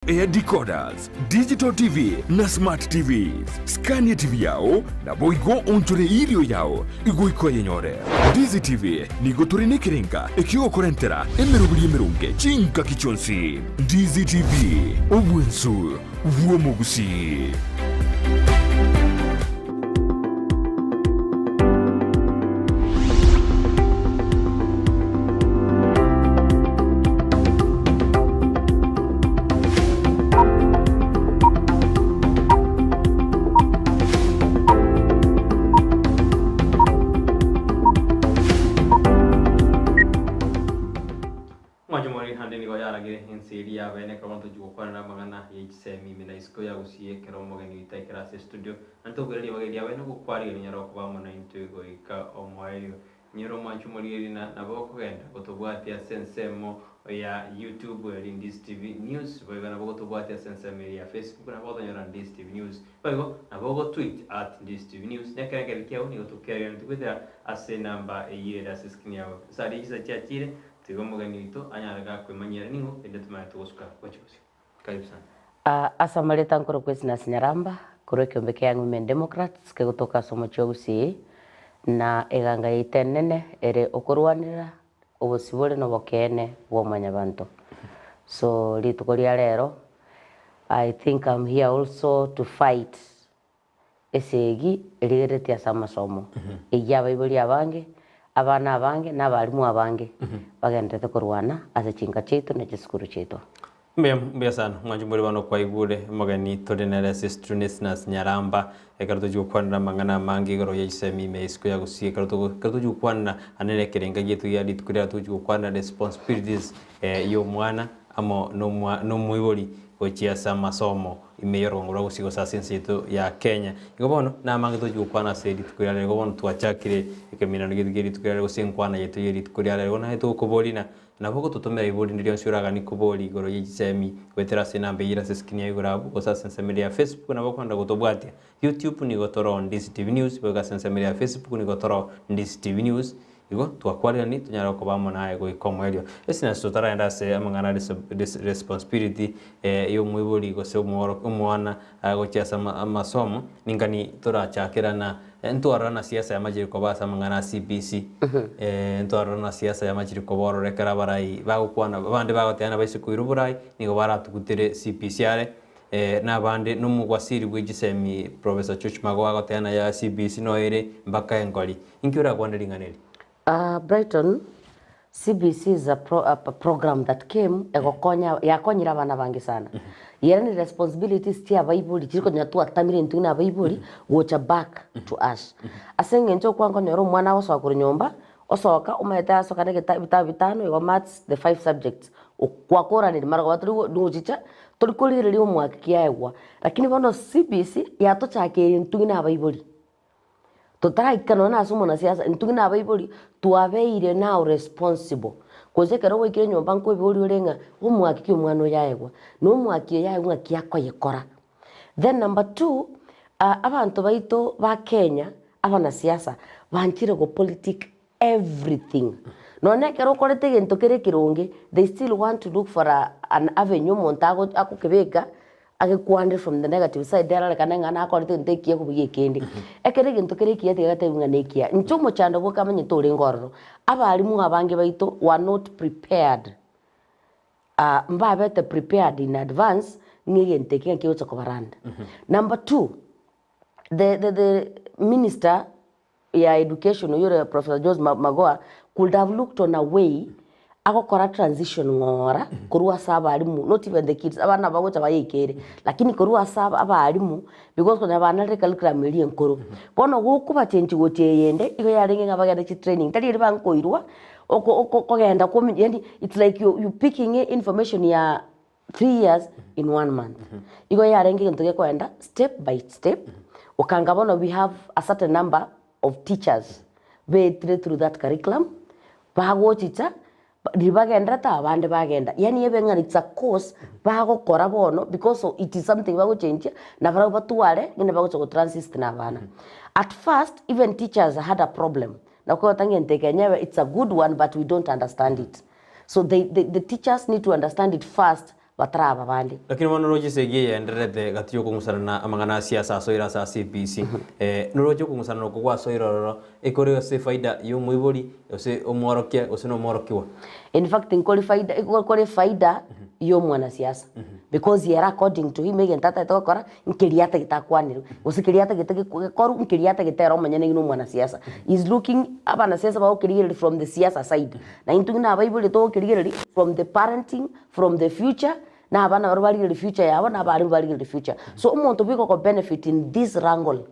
Air decoders, digital TV na smart TVs. Scania TV yao na boigo onchore irio yao iguiko yenyore. Ndizi TV nigo turine kirenga ekio korentera emerubiri emerunge chinka kichonsi. Ndizi TV obwensu vuomugusi. Yechisemi Esnahs Nyaramba studio anto gari bagari abana ko kwari nyaro ko bamona into go ika omwayo nyero manchu muri na boko genda kutubwati ya Ensemo ya YouTube ya Ndizi TV news baigo na boko tubwati ya Ensemo ya Facebook na boko nyora Ndizi TV news baigo na boko tweet @Ndizi TV news nekana kelkia uni utokea ntukwita ase namba yera ase skini yao sari isa chachire tigomo ganito anyaraga kwemanyera ningo edetuma tuoska kwachusi karibu sana. Asamaleta nkoro Esnahs Nyaramba kuro kiombeke yangu men Democrats ke kutoka somo chogusi na eganga itenene ere okurwanira obosibole no bokene bwo manyabanto. So litukolia lero I think I'm here also to fight esegi eligete ya samasomo. Riabaibori abange abana abange n'abalimu abange bagendete kurwana ase chinga chetu na chiskuru chetu. Mbia sana mwanjumuri bano kwa igure magani todinere Ase Esnahs Nyaramba ekaruto jukwana mangana mangi goro Yechisemi Esnahs ya gusie karuto jukwana anene kerenga gitu ya litukuria tu jukwana responsibilities yo mwana amo no muibori ochiasa masomo imeyorongora gusigo sasenseto ya Kenya igobono na mangi to jukwana se litukuria le gobono tuachakire ikemina ngiri litukuria gusenkwana yetu litukuria le gona eto kobolina na boko tutomera ibori ndirio nshuraga ni kubori goro Yechisemi wetera sinamba yira seskinia igurabu ko Ensemo ya Facebook na boko nda gotobwatia YouTube ni gotoro Ndizi TV news boko Ensemo ya Facebook ni gotoro Ndizi TV news igo twakwalira ni tunyara ko bamona ego ikomwelio Esnahs tutara enda se amangana responsibility yo mwibori go se umwana go chiasa amasomo ningani turachakira na ntwarana siasa ya majiri ko basa mangana CBC ntwarana siasa ya majiri ko boro rekara barai bagukwana bande bagotana baisikuiru burai nigo baratukutere CPCR na bande numugwasiri Yechisemi Professor Chuch Mago agotana ya CBC no ere mbaka engoli inkiura kwandelinganeli. Brighton, CBC is a program that came yakonyira abana bange sana. Yera ni responsibilities tia Bible chiko nyatu atamire ntuna Bible gocha back to us. Asenge ncho kwango nyoro mwana oso kuri nyomba osoka umaeta soka nege bitano yo maths the 5 subjects kwakora ni mara watu ndujicha tulikolire lio mwakikia ewa lakini bono CBC yato chake ntuna Bible tutara kanona asumo na siasa ntugina Bible tuabeire now responsible koze kero wikire nyomba nko bibuli orenga umwaki umwana yaegwa no mwaki yaegwa kiako yekora. Then number 2 abantu baito ba Kenya abana siasa banchire go politic everything none kero korete gento kere kironge they still want to look for an avenue montago akukebeka agekwande from the negative side dara kananga na akorete ntekie kubiye kende ekere gintu kere kiye tegate bunganekia nchumo chando boka manye tore ngororo abalimu abange baito were not prepared mbabete prepared in advance ngige ntekia kiyo chokobaranda. Number 2 the minister ya education yore Professor Jose Magoa could have looked on a way akokora transition ngora kurua saba alimu not even the kids abana bagocha bayekere lakini kurua saba abalimu because kuna bana le curriculum ili nkoro bono gukuba change gote yende igo yarenge ngabagada chi training tali ri bankoirwa oko genda ko yani it's like you picking information ya 3 years in 1 month igo yarenge ntoke kwenda step by step ukanga bono we have a certain number of teachers they through that curriculum bagochicha Ribaga ta abande bagenda yani yebenga it's a course bagokora bono because it is something bago change na bara batuare ngene bago to transist na bana. At first even teachers had a problem na kwa tangente Kenya it's a good one but we don't understand it, so the teachers need to understand it first bataraba bandi. Lakini monology segie enderete gatiyo kungusana na amangana siasa soira sa CBC nology kungusana no kwa soira ekore se faida yo muibori ose omorokia ose no morokiwa. In fact ikore faida yo mwana siasa because yera according to him again tata tokora nkiriata gitakwaniro ose kiriata gitagikoru nkiriata gitero manyane no mwana siasa is looking abana siasa ba okirigere from the siasa side na intugina abaibuli to okirigere from the parenting from the future na abana bari future yabo na bari future so umuntu biko ko benefit in this wrangle.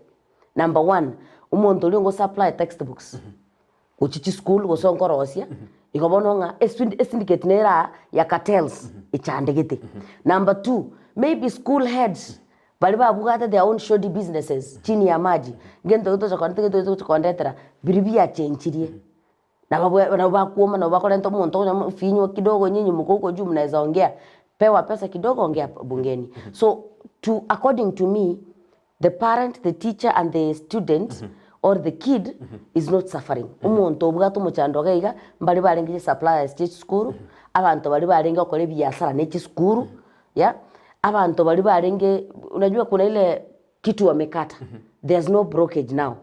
Number 1 umuntu lingo supply textbooks uchichi school go sonkorosia ikobononga syndicate nera ya cartels ichandegete. Number 2 maybe school heads bali babugata their own shoddy businesses chini ya maji ngento to cha kondetera biribia chenchirie na bakuoma na bakolento muntu finyo kidogo nyinyi mkoko juu mnaweza ongea pewa pesa kidogo ongea bungeni. So according to me the parent, the teacher and the student or the kid is not suffering. Umuntu obwato muchandoga iga mbali barengije supply stage school abantu bali barenge okore biashara nechi school ya abantu bali barenge unajua kuna ile kitu wamekata there's no brokerage now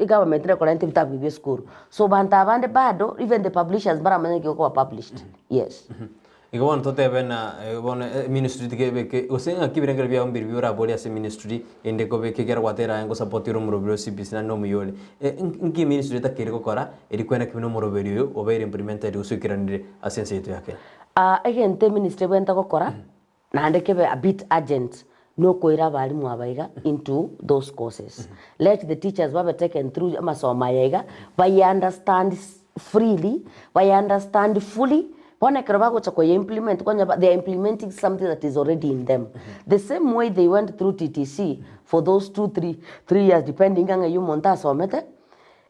government rekolente vitabu vya school so banta bande bado even the publishers bara manenge ko published yes. Igwan tote bena ministry ke osenga kibirengere bya umbiri byora boli ase ministry ende ko beke gera watera ngo support ro murobero CBC na no muyole ngi ministry takere gukora eri kwena kibino murobero yo obere implemented usukiranire asense yetu yake again the ministry bwenta gukora na ndeke be a bit urgent no koira balimu abaiga into those courses let the teachers be taken through amasoma yega by understand freely by understand fully. They are implementing something that is already in them. The same way they went through TTC for those 2-3 years, depending on you monta somete.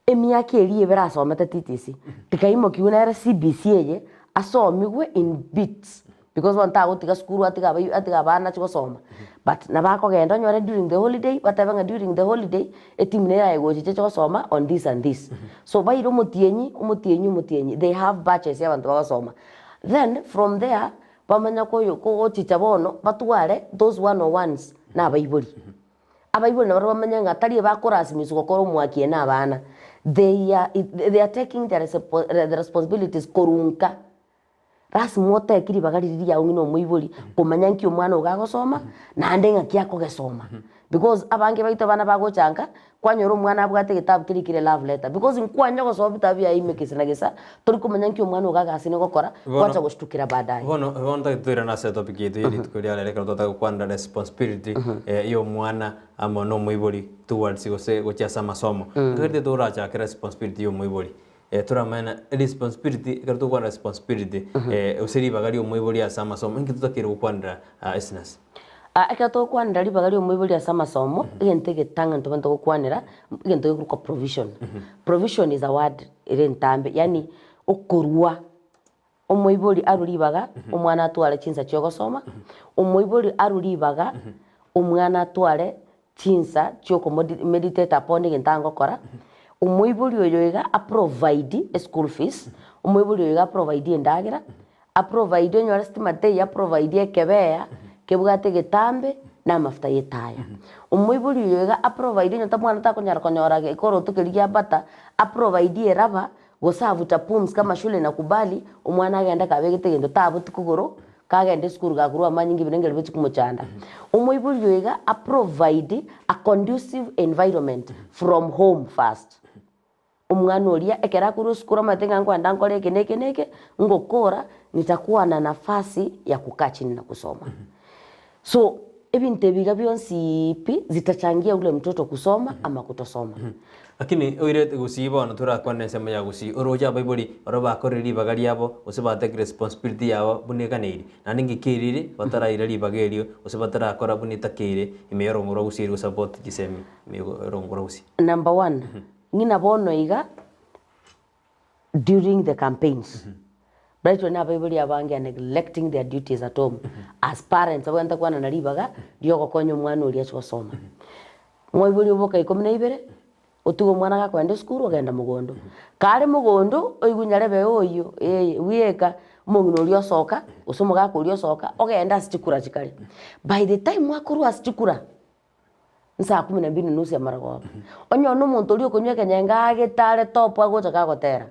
Emiaki eli evera somete TTC. Tikaimo kiuna CBC ye asomigwe in bits because one time tika school atiga bana chiko soma. But nabako genda nyore during the holiday, whatever during the holiday, etimnera ego chicho soma on this and this. So by umutienyi, they have batches ya bantu soma. Then from there, pamanya ko chichabono batuare those 101s na abaibori. Abaibori na bamanya ngatari bakora asimizo kokoro mwakie na abana. They are taking the responsibilities korunka. Ras mota ekiri bagari ya ungino muibori kumanya nkyo mwana ugagosoma na andenga kyako gesoma because abange baito bana bagochanga kwanyoro mwana abwate gitabu kirikire love letter because nkwanya gosoma bitabu ya imekisina gesa turi kumanya nkyo mwana ugagasine gokora kwacha gushtukira baadaye bono ndagitwira na set topic yetu yeli tukuria reka tota kwanda responsibility yo mwana amo no muibori towards gocha masomo ngirite toracha ka responsibility yo muibori turamana responsibility kartu kwa responsibility usiri bagari umuibori asa masomo ngi tutakira kwandra Esnahs akato kwandra ri bagari umuibori asa masomo igente getanga ntobanto kwanira igente ko provision. Provision is a word irentambe yani okurwa umuibori aruribaga umwana atware chinsa cyo gosoma umuibori aruribaga umwana atware chinsa cyo ko meditate upon ntango kora umuiburi oyoiga a provide a school fees umuiburi oyoiga a provide endagira a provide nyora stimate ya provide kebea kebugate getambe na mafuta yetaya umuiburi oyoiga a provide nyota mwana takonyara ikoro tukirigia bata a provide raba gosavuta pums kama shule na kubali umwana agenda kabegete gendo tabu tukugoro kagende school gakuru amanyingi binengere bitu kumuchanda umuiburi oyoiga a provide a conducive environment from home first. Umwana olia ekera kuru skura matenga ngwanda nkole keneke ngokora nitakuwa na nafasi ya kukaa chini na kusoma. So ebinte biga byonsi ipi zitachangia ule mtoto kusoma ama kutosoma. Lakini oire gusiba na tura kwa Ensemo ya gusi oroja baibori oroba koriri bagari yabo useba take responsibility yabo bunekaniri naningi kirire batara irari bagerio useba tara kora bunita kire imeyoro ngoro gusi support Yechisemi rongoro gusi. Number 1 ngina bono iga during the campaigns. Right when everybody abange neglecting their duties at home as parents abanta kwa na ribaga dio kokonyo mwana uri achosoma. Moibuli oboka 12 otugo mwana ga kwenda school ogenda mugondo. Kare mugondo oigunyarebe oyo wieka umuntu uri osoka usomoga kuri osoka ogenda sitikura chikari by the time wakuru asitikura nsa 12:30 ya marago onyo no muntu uri okunyweka nyenga agitare top agocha kagotera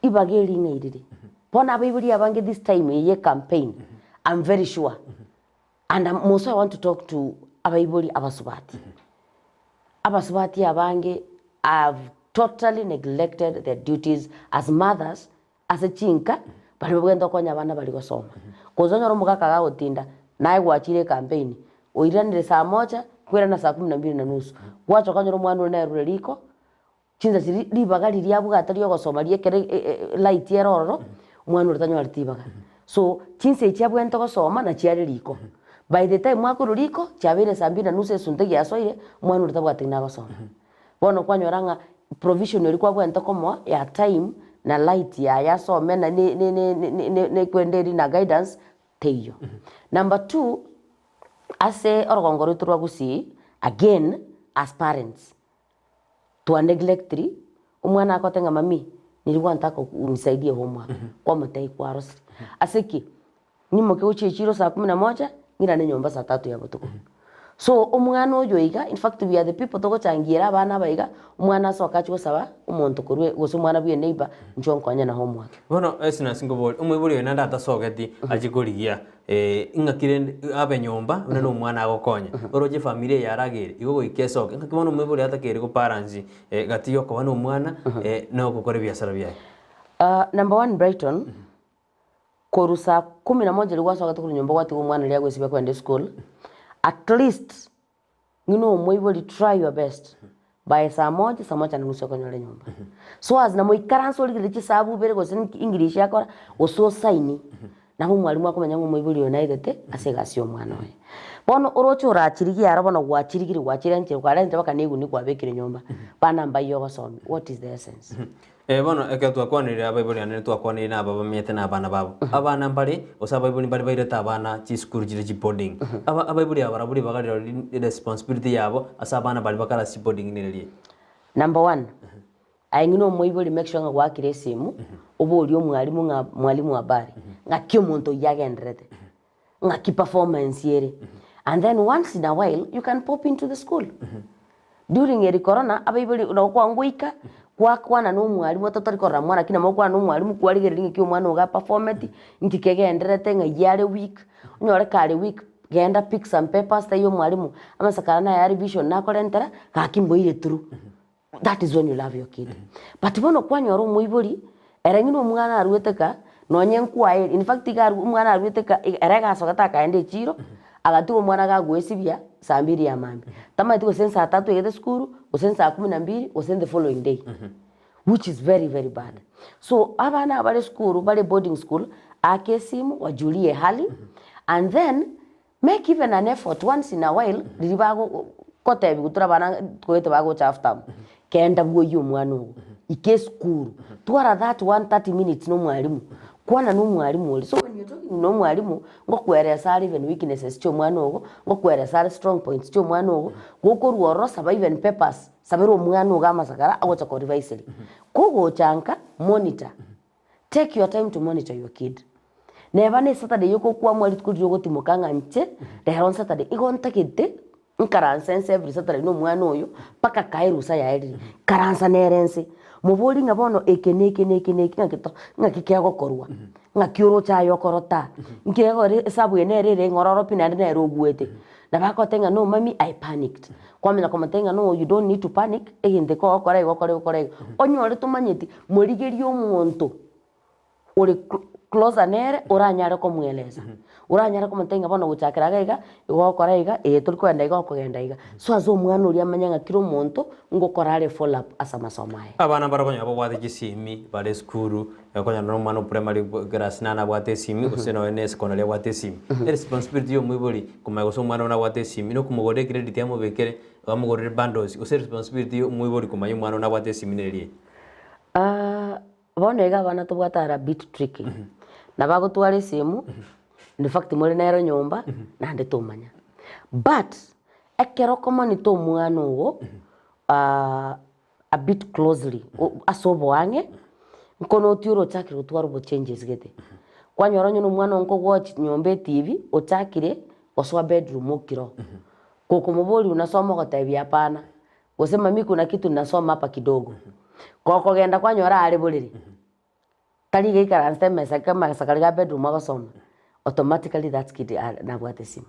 ibageri ng'iriri bona abaiburi abange this time ye campaign I'm very sure and also I want to talk to abaiburi abasubati abange have totally neglected their duties as mothers as a chinka bali bwenda konya abana bali gosoma kozonyo romugaka gagotinda naye gwachire campaign oiranire saa 1 kwera na saa 12:30 gwacho kanyo romwana uri na ruriko chinza siri Ribaga Riabaibori ryo gosoma riekere light yeroro mwana uri tanyo aritibaga so chinse chiabwenta gosoma na chiari riko by the time mwakuru riko chabire saa 2:30 esunte giasoire mwana uri tabwati na gosoma bono kwanyoranga provision uri kwa bwenta komo ya time na light ya yasome na ne kwenderi na guidance teyo. Number 2 ase orogongoro turwa gusi again as parents to neglect umwana akotenga mami nilikuwa nataka unisaidie homework kwa mtai kwa rosi asiki nimoke uchechiro saa 11 ngira ne nyomba saa 3 ya butuko so umwana oyo iga in fact we are the people to gochangira abana baiga umwana soka chwo saba umuntu kurwe goso umwana bwe neighbor njonkonya na homework bono Esnahs ngobol umwiburi na ndata sogeti ajikorigia ingakire abe nyomba una no mwana agokonya oroje family yaragire igogo ikesoke ngakibona umwiburi atakere ko parents gatiyo ko bano umwana no gukora biashara byaye. Number 1 Brighton korusa 11 lwasoka tukuru nyomba gwati umwana lya gwesibe kwende school at least umwiburi try your best by saa 1 na nusu konyole nyomba so as na moikaranso ligire sabu bere go English yakora oso saini nabo mwalimu akomenya umwiburi United asegasio mwana we bono orocho rachirigia arabona gwachirigire gwachiranje kwarende bakanegu ni kwabekire nyomba bana mbayo gosomi what is the essence bono ekatwa kwanire abaiburi ane twakwanire na baba miete na abana babo abana mbali osabaiburi bali baireta abana chi school jire boarding abaiburi abaraburi bagarira responsibility yabo asabana bali bakara chi boarding nirelie. Number 1 aingino umwiburi make sure ngwakire simu obori mwalimu abari ngakyo muntu yagenderete ngaki performance yere and then once in a while you can pop into the school during eri corona abaiburi ukwa ngwika kwana no mwalimu atatarikora mwana kina mokwa no mwalimu kwarigira ringi kyo mwana uga performance nkikegenderete ngayare week nyore kare week genda pick some papers tayo mwalimu amasakara na yari vision nakorentera kakimboire through. That is when you love your kid. But bono kwanyoro mwiburi erengino umwana arweteka nonye nkwaye in fact iga umwana arweteka erega sokata kaende chiro agatuko mwana gagwesibia saa 2 ya mambi tama itiko sensa 3 yete school usensa 12 usende the following day which is very very bad. So abana bale school bale boarding school akesimu wajulie hali and then make even an effort once in a while libago kotebi kutura bana kwete bago chafta kenda bwoyo mwana ugo ike school twara that 130 minutes no mwalimu kwana no mwalimu oli so when you're talking no mwalimu ngokweresa even weaknesses cyo mwana ugo ngokweresa strong points cyo mwana ugo gokoruoro saba even papers sabero mwana ugo amasakara agocha ko revise kogo chanka monitor take your time to monitor your kid never ne Saturday yoko kwa mwali tukuri yoko timokanga nche the on Saturday igonta kite nkaransense every Saturday no mwana oyo paka kairusa ya eri karansa nerense mubori ngabono ekeneke ngakito ngakikya gokorwa ngakioro cha yokorota nkirego esabu enerere ngororo pinande na rogwete na bakotenga no mami I panicked kwamenya komatenga no you don't need to panic eginde ko okore onyore tumanyeti murigerio omuntu uri close nere uranyare ko mweleza uranyare ko matenga bono guchakira gaiga igokora iga turi kwenda iga kugenda iga so azo mwana uri amanyanga kiro muntu ngokorare follow up asa masomaye abana barakonya abo bwate Yechisemi bale school yakonya no mwana primary class nana bwate Yechisemi useno ene secondary bwate Yechisemi responsibility yo mwiburi kuma goso mwana na bwate Yechisemi no kumugore credit ya mubekere bamugorere bundles use responsibility yo mwiburi kuma mwana na bwate Yechisemi nerie bono ega bana tubwatara bit tricky na bago tware simu in fact muri naero nyomba na nde tumanya but ekero komani to mwana ugo a bit closely asobo ange nkono tiuro chakiro twaro bo changes gete kwanyora nyu mwana onko watch nyombe TV otakire oswa bedroom okiro koko muboli unasoma gotebia hapana usema mimi kuna kitu ninasoma hapa kidogo koko genda kwanyora ari buliri tali geikara nstemesa kama sakaliga bedroom agasoma automatically that kid nabwate simu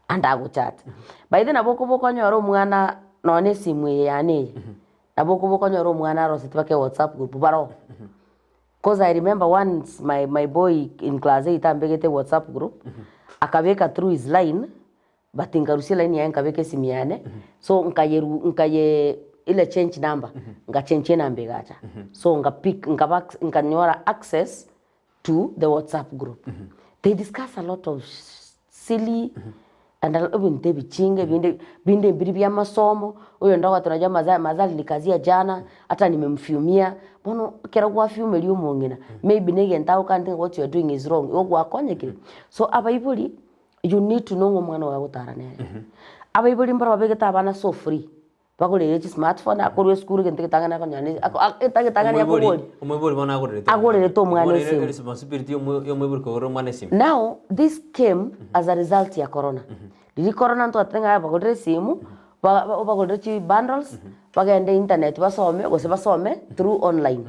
anda guchat by then aboko nyoro mwana none simu yani aboko nyoro mwana rositi bake WhatsApp group baro cause I remember once my boy in class 8 ambegete WhatsApp group akabeka through his line but ingarusia line ya nkabeke simu yane so nkaye ile change number nga change number gacha so nkanyora access to the WhatsApp group they discuss a lot of silly and even they bichinge binde bibia masomo huyo ndako tunajua mazali likazia jana hata nimemfiumia bono kera kwa fiume liyo mongina maybe nege ntao kanti what you are doing is wrong ogwa konye kile so abaibuli you need to know mwana wa gutarane abaibuli mbara babegeta abana so free bagore smartphone akorwe skuru kente tangana konyane tangana yakoboli umweboli bona agorere to mwana sim responsibility yo mweboli ko mwana sim now this came as a result ya corona dili corona ndo atenga bagore simu bagore chi bundles bagende internet basome through online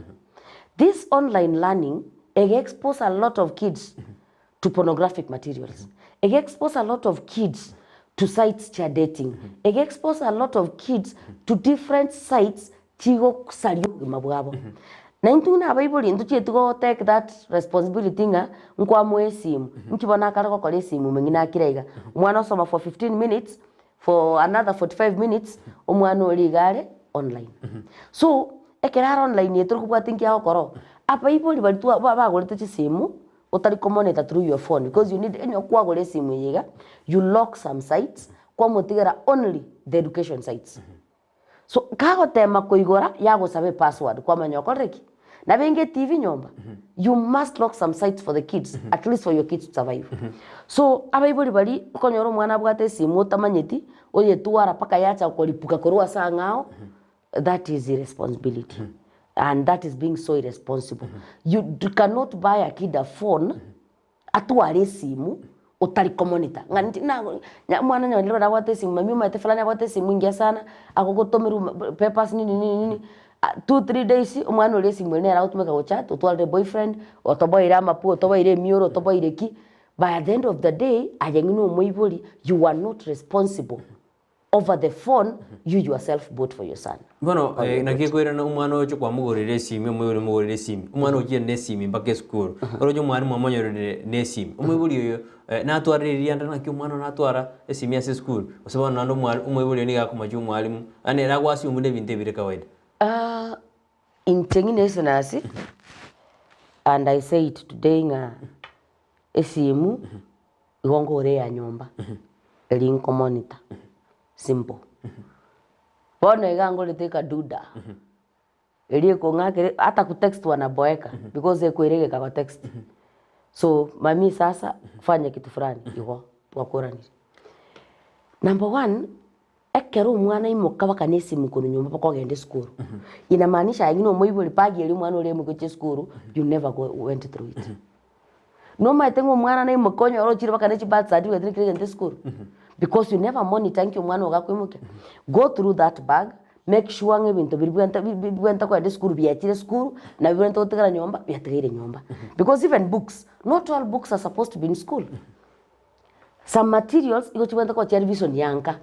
this online learning expose a lot of kids to pornographic materials expose a lot of kids to sites cha dating expose a lot of kids to different sites chigo kusaliyo mabwabo na intuna abaibuli nduche tugo take that responsibility nga nkwa mwesimu nkibona kala ko simu mengina kiraiga umwana osoma for 15 minutes for another 45 minutes umwana oligare online so ekera online yetu kubwatinki akoro abaibuli bali tu bagorete simu utali monitor through your phone because you need enyo kwagore simu yiga you lock some sites kwa mutigera only the education sites so kago tema koigora yago sabe password kwa manyokoreki na benge TV nyomba you must lock some sites for the kids at least for your kids to survive so abaibuli bali konyoro mwana bwate simu tamanyeti oye tuara paka yacha kolipuka korwa sangao that is irresponsibility and that is being so irresponsible you cannot buy a kid a phone atuare simu utari monitor ngani na mwana nyandiro na wate simu mami mate fulani wate simu ingia sana akogotomeru papers nini 2-3 days umwana ole simu ne ra utumeka go chat utwalde boyfriend otoboire amapu otoboire mioro otoboire ki by the end of the day ajengino moiboli you are not responsible over the phone you yourself bought for your son bono nakikwira na umwana ocho kwa mugorere simu mugorere simu umwana ogiye ne simu mbake school orojo mwana mwamonyorere ne simu umwibuli oyo natwaririya ndana ki umwana natwara simu ya school osaba nando umwibuli ni gakumaje mwalimu ane ragwasi umude binte bire kawaida intengine Esnahs and I say it today nga esimu igongore ya nyomba elinko monitor simple bona igango liteka duda elie ko ngake hata ku text wanaboeka because ekwirege ka text so mami sasa fanya kitu fulani igo twakorani number 1 ekero mwana imoka bakanesi mukono nyomba bako gende school inamaanisha yagino moibuli pagi eli mwana ole mukoche school you never went through it no maitengo mwana na imokonyo oro chiri bakaneci birth certificate gende school because you never monitor nki mwana ogakwimuke go through that bag make sure ngebintu bibwenta kwa school biatire school na bibwenta utegera nyomba biategere nyomba because even books not all books are supposed to be in school some materials iko chibwenta kwa television yanka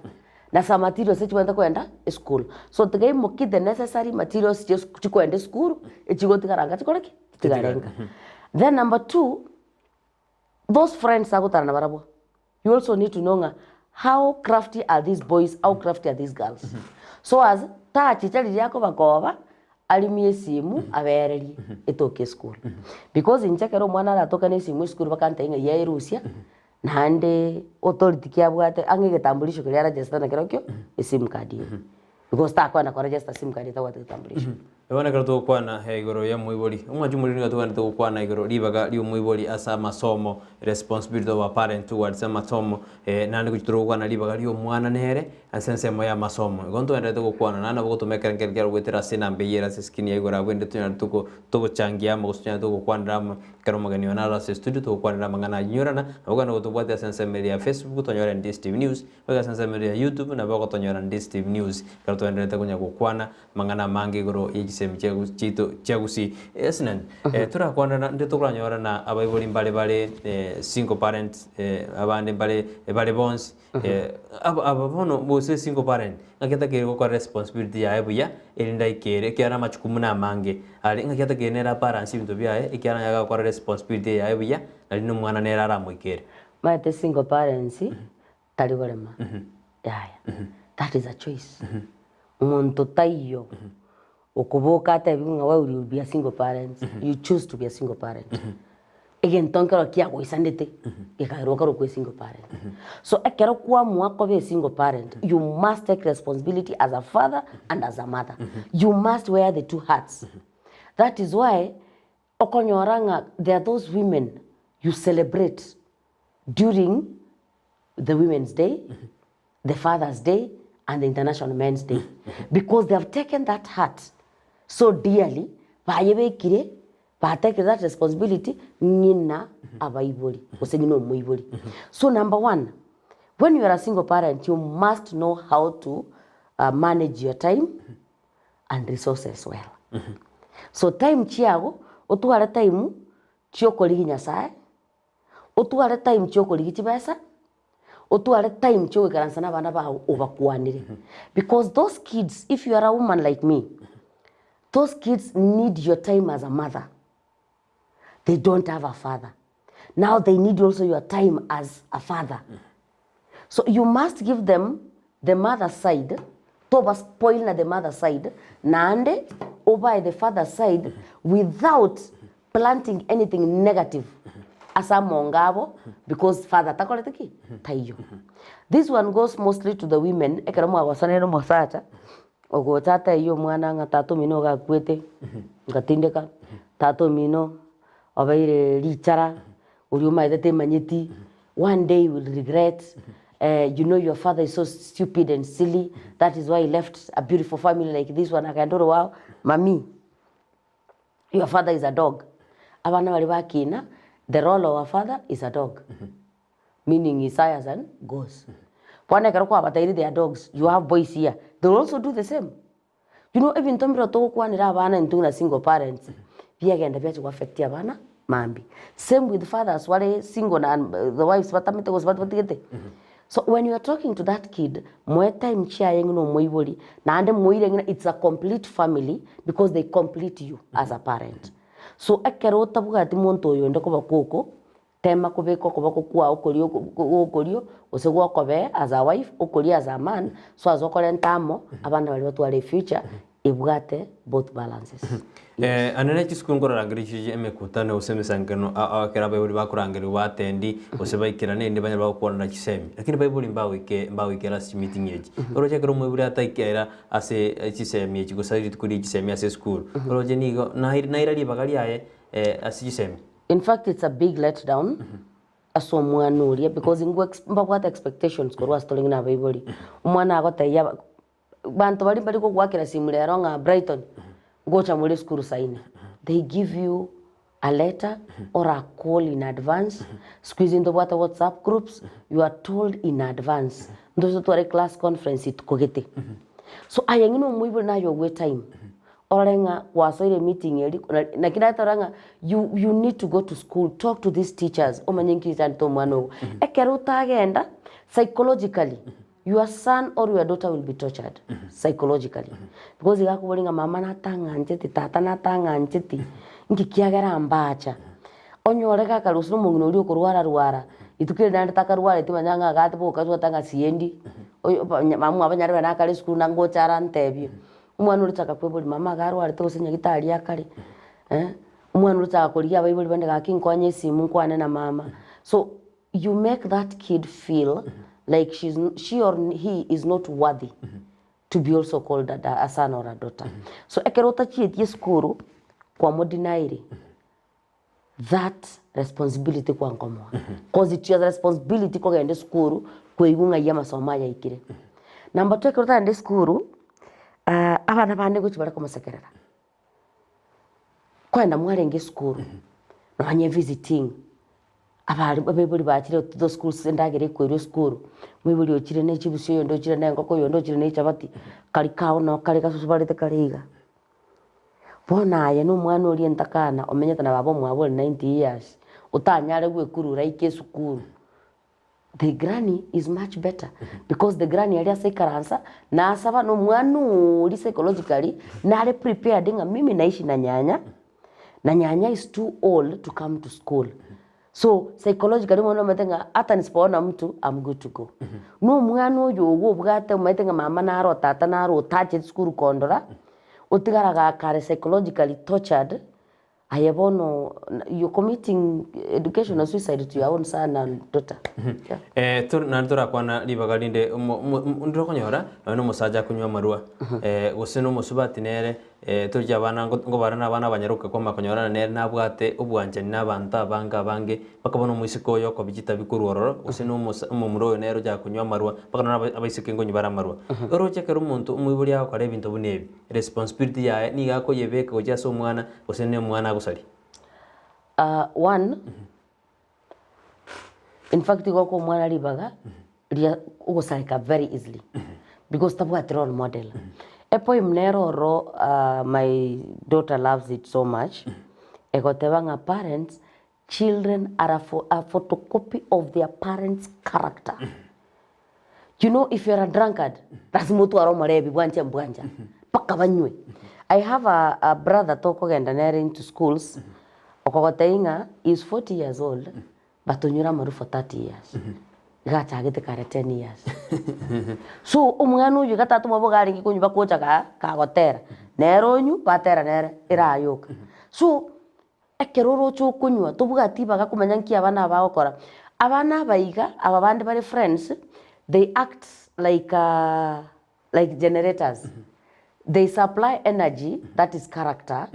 na some materials chibwenta kwenda school so tegei moki the necessary materials chikwenda school echigotigaranga chikoreki tigarenga then number 2 those friends agutara na barabo you also need to know how crafty are these boys, how crafty are these girls. So as ta chichali yako bakoba alimie simu abereri etoke school. Because in chakero mwana ratoka ne simu school bakanta inga ya Rusia nande authority kiabwate angegetambulisho kile register na kirokyo sim card. Because ta kwa na register sim card ta watu tambulisho. Ebona karatu kwana igoro ya muibori umwajumuri ni gatu kanatu kwana igoro ribaga rio muibori asa masomo responsibility of a parent towards masomo nandi kuchitoro kwana ribaga rio mwana nere ensemo ya masomo gonto endete kwana nana boko tumekera ngero gwetera sina mbeyera skini igora gwende tunya tuko changia mo kusunya tuko kwana karo magani wana la studio tuko kwana mangana nyorana abogana gotubwate ensemo ya Facebook tonyora Ndizi TV news baga ensemo ya YouTube na boko tonyora Ndizi TV news karatu endete kunya kwana mangana mangi igoro Yechisemi Chagusi Esnahs tura kwana ndito kuranyora na abaibori mbale single parents abandi mbale bonsi ababono bose single parent ngaketa kero kwa responsibility ya ebuya elinda ikere kyara machukumu na mange ali ngaketa kenera parents bintu byae ikyara yaga kwa responsibility ya ebuya nalino mwana nera ramwikere mate single parents tali golema that is a choice umuntu tayo okuboka ate binga wa will be a single parent you choose to be a single parent again tonkero kia ko isandete ikaroka ro ko single parent so ekero kwa mwako be single parent you must take responsibility as a father and as a mother you must wear the two hats that is why okonyoranga there are those women you celebrate during the Women's Day the Father's Day and the International Men's Day because they have taken that hat so dearly, bayebekire, take that responsibility, nina abaibori, osegino muibori. So number one, when you are a single parent, you must know how to manage your time and resources well. So time chiago, otuare time chiokoligi nyasaye, otuare time chiokoligi chibesa, otuare time chiokoligi karansana bana ba obakuanire. Because those kids, if you are a woman like me, those kids need your time as a mother. They don't have a father. Now they need also your time as a father. So you must give them the mother side, toba spoil na the mother side, nande over the father side without planting anything negative. Asa mongabo, because father takoleteki tayo. This one goes mostly to the women. Ekaramu awasanero mosata. Ogo tata iyo mwana nga tato mino ga kwete ngatindeka tato mino obaire lichara uliuma idete manyeti one day you will regret you know your father is so stupid and silly that is why he left a beautiful family like this one akandoro wow mami your father is a dog abana bali bakina the role of a father is a dog meaning Isaiah and goes Pwana karoko abatairi they are dogs. You have boys here. They will also do the same. You know, even tombro to kwa nira abana intuna single parents. Pia genda pia chukwa affect abana mambi. Same with fathers wale single na the wives batamete was batigete. So when you are talking to that kid, moe time chia yenguno moiboli na ande moire it's a complete family because they complete you as a parent. So ekero tabuga timonto yo ndoko bakoko tema kubeko kubako kwa okolio osegwa kobe as a wife okolio as a man so azokole ntamo abana bali batwale future ibwate both balances anene chiskungora rangirishije emekutane usemesangano akera bayibuli bakurangiri watendi osebaikira nende banya bakubona Yechisemi lakini bayibuli mbawike last meeting yeji oroje kero mwibuli ataikera ase Yechisemi chigosari tukuri Yechisemi ase school oroje nigo naira libagari yae ase Yechisemi. In fact, it's a big letdown. Aso mwana ulia because what expectations korwa stoling na Bible. Mwana agota ya bantu bali ko gwakira simule ronga Brighton. Gocha mule school saine. They give you a letter or a call in advance. Squeeze into WhatsApp groups. You are told in advance. Ndozo to a class conference it kogete. So ayengino mwibo na your wait time. Orenga wasoire meeting yeli na kinataranga you need to go to school, talk to these teachers omanyenki zanto mwana ekero tagenda psychologically your son or your daughter will be tortured psychologically because igakubolinga mama na tanga njeti tata na tanga njeti ngikiagera ambacha onyoreka karusu mungino uri kurwara itukire nandi takarwara timanyanga gati boka zotanga siendi mamu abanyari bana kale school nango chara ntebyo umwana urutaka kwebuli mama garwara tose nyagitari yakare umwana urutaka kuriya bayibuli bande gakinkonye simu kwane na mama so you make that kid feel like she or he is not worthy to be also called a son or a daughter. So ekerota chietie skuru kwa modinairi. That responsibility kwa ngomo. Cause it is responsibility kwa ende skuru kwa igunga ya masomo ya ikire. Number 2 ekerota ende skuru abana bande guchibara komasekerera. Kwenda mwarenge skuru. Nanye visiting. Abari bakire to school sendagere kwero school. Mwiburi okire ne chibuso yondo okire ne ngoko yondo okire ne chabati. Kali kawo no kali kasusubarite kaliga. Bona ye no mwana ori entakana omenyeta na babo mwabo 90 years. Utanyare gwekurura ike sukuru. The granny is much better because the granny alia sekaransa na asaba no mwana uri psychologically na ale prepared nga mimi naishi na nyanya. Na nyanya is too old to come to school. So psychologically mwana matenga hata nisipoona mtu I'm good to go. No mwana oyo wo bwate maitenga mama na aro tata na aro tache school kondora. Utigaraga kare psychologically tortured. Ayabono you're committing educational suicide to your own son and daughter. Tur nandura kwana Ribaga linde ndiro konyora no musaja kunywa marua. Guseno musubati nere turya abana ngo barana abana banyaruka kwa makonyora nere nabwate ubwanje n'abanta banga bange bakabona muisiko yo ko bijita bikurororo guseno mumuro nere ja kunywa marua bakana abaisike ngo nyibara marua. Oroche kero umuntu umwiburi yako kare bintu bunebi responsibility ya ni gako yebeka ujya so mwana gusene mwana gusari. One, in fact, you go mwana Ribaga, ugosarika very easily because tabu at role model. Epo imnero ro, my daughter loves it so much. Egotevanga parents, children are a photocopy of their parents' character. You know, if you're a drunkard, that's mutu aromarebi bwanja mbwanja. Pakabanywe. I have a brother toko genda nere into schools. Okogotainga is 40 years old, but unyura maru for 30 years. Gata agite kare 10 years. So umwana uyu gatatu mabogari ngikunyu bakocha ka gotera. Nero nyu batera nere irayoka. So ekeroro cyo kunywa tubugati baga kumenya nki abana bagokora. Abana baiga ababande bari friends, they act like generators. They supply energy, that is character,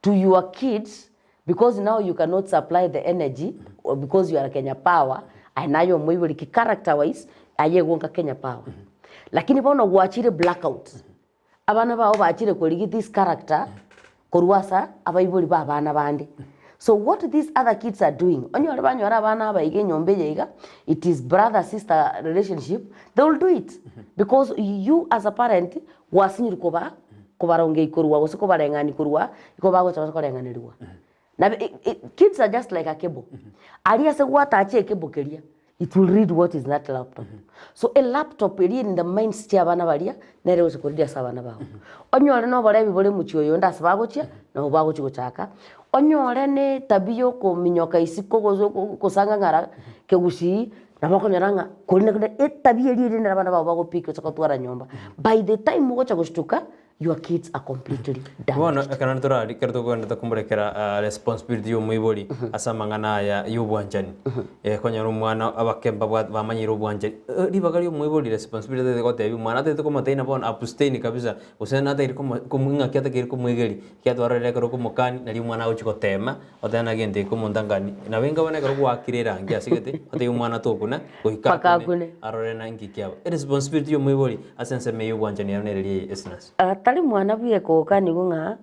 to your kids. Because now you cannot supply the energy or because you are Kenya Power, and now you're more character wise, aye wonka Kenya Power. Lakini bono guachire blackout. Abana ba obachire koligi this character koruasa abaibori ba abana bandi. So what these other kids are doing, onyo banyora abana ba ige nyombe yega, it is brother sister relationship, they will do it. Because you as a parent wasinyi koba kobaronge ikorwa wose kobarengani korwa ikoba go chabaso korengani riwa. Now, kids are just like a cable. Aria se what ache cable keria. It will read what is that laptop. So a laptop in the mind stia bana baria nere ose koridia sabana bawo. Onyore no bare bibole muchiyo nda sabago chia na ubago chiko chaka. Onyore ne tabiyo ko minyoka isiko gozo kusanga ngara ke gushi na bako nyaranga kolina kule tabiyo ri na bana bawo piko chakotwara nyomba. By the time mo cha gushtuka your kids are completely damaged. Bueno, kana tora rikerto ko ndata kumburekera responsibility yo mwibori asa mangana ya yubwanjani. Konya rumwana abakemba bamanyira ubwanjani. Ribaga yo mwibori responsibility de gote mwana te ko mataina bon abstain kabisa. Usena ata iriko kumunga kyata kiriko mwigeri. Kyata warere ko mukani na mwana uchiko tema otana gente ko mundangani. Na wenga bana ko wakirera ngi asigete ate mwana to kuna ko hikakune arore na ngi kyaba. Responsibility yo mwibori asense me yubwanjani ya nereri Esnahs. Tali mwana biye ko kani gunga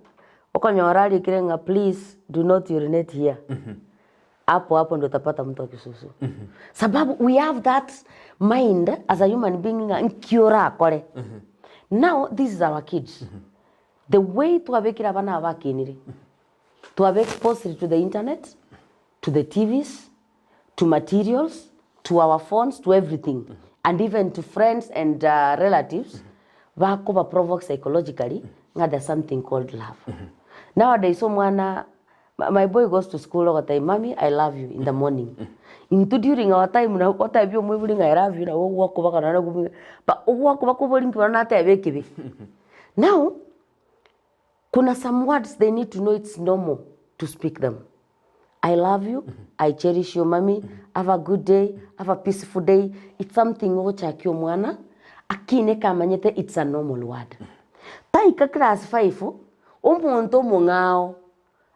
okonyora alikirenga please do not urinate here. Hapo ndo tapata mtu akisusu. Sababu we have that mind as a human being nkiora kore. Now this is our kids. The way to abekira bana abakiniri. To have exposed to the internet, to the TVs, to materials, to our phones, to everything. And even to friends and relatives. Vakoba provoke psychologically, there's something called love. Nowadays, my boy goes to school all the time, Mommy, I love you in the morning. Into during our time, what I be moving, I love you, walk over, but walk over into now, kuna some words they need to know it's normal to speak them. I love you, I cherish you, Mommy, have a good day, have a peaceful day. It's something which I mwana. akine kamanyete it's a normal word taika class 5 umuntu mungao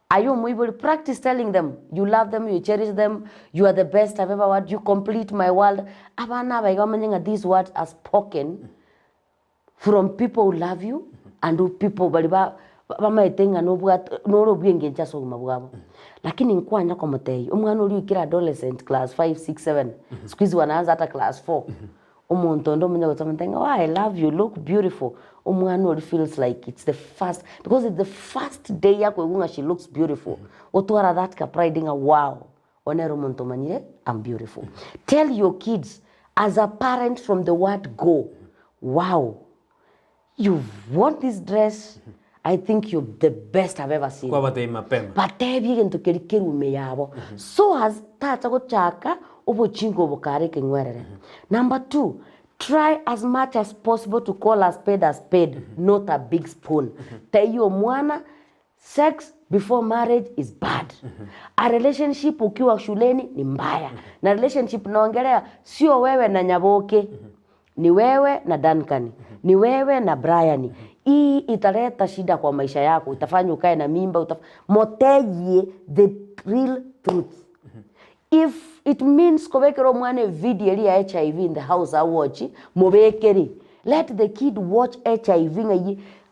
ayo muibuli practice telling them you love them, you cherish them, you are the best I've ever had, you complete my world. Abana baigamanya these words are spoken from people who love you and who people baliba bamaitenga no bwenge nchaso mabwabo. Lakini nkwanya kwa mutei umwana uri ukira adolescent class 5 6 7 squeeze wanaanza hata class 4 umuntu ndo mwenye gutamantenga oh, I love you, look beautiful. Umwana uri feels like it's the first because it's the first day yako igunga she looks beautiful. Otwara that ka pride nga wow onero muntu manyire I'm beautiful. Tell your kids as a parent from the word go, wow, you want this dress, I think you're the best I've ever seen. Kwa batei mapema. Batebi gento kerikiru meyabo. So as tata go chaka obo chingo bokare kengwerere. Number 2, try as much as possible to call a spade, not a big spoon. Tell mwana sex before marriage is bad. A relationship ukiwa shuleni ni mbaya. Na relationship naongelea sio wewe na Nyaboke. Ni wewe na Duncan. Ni wewe na Brian. Hii italeta shida kwa maisha yako. Itafanya ukae na mimba, moteye the real truth. If it means kobekero mwane video ya HIV in the house I watch, mobekeri. Let the kid watch HIV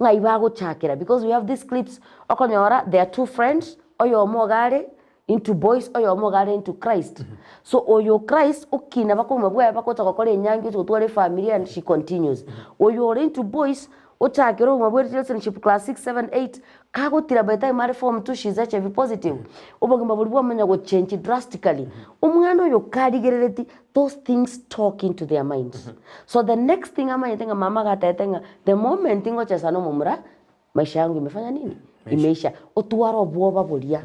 ngai bago chakira because we have these clips okonyora there are 2 friends oyo mogare into boys oyo mogare into Christ. So oyo Christ ukina bako mabwa bako takokore nyangi tutware family and she continues. Oyo into boys ochakero mabwa relationship class 6 7 8 kago tira by time marry form 2 she's HIV positive. Ubagimba bulibwa manya go change drastically. Umwana oyo kadigereti those things talk into their minds. So the next thing ama yetenga mama gatatenga the moment ingo chesano mumura maisha yangu imefanya nini? Imeisha. Otuwaro bwoba bolia.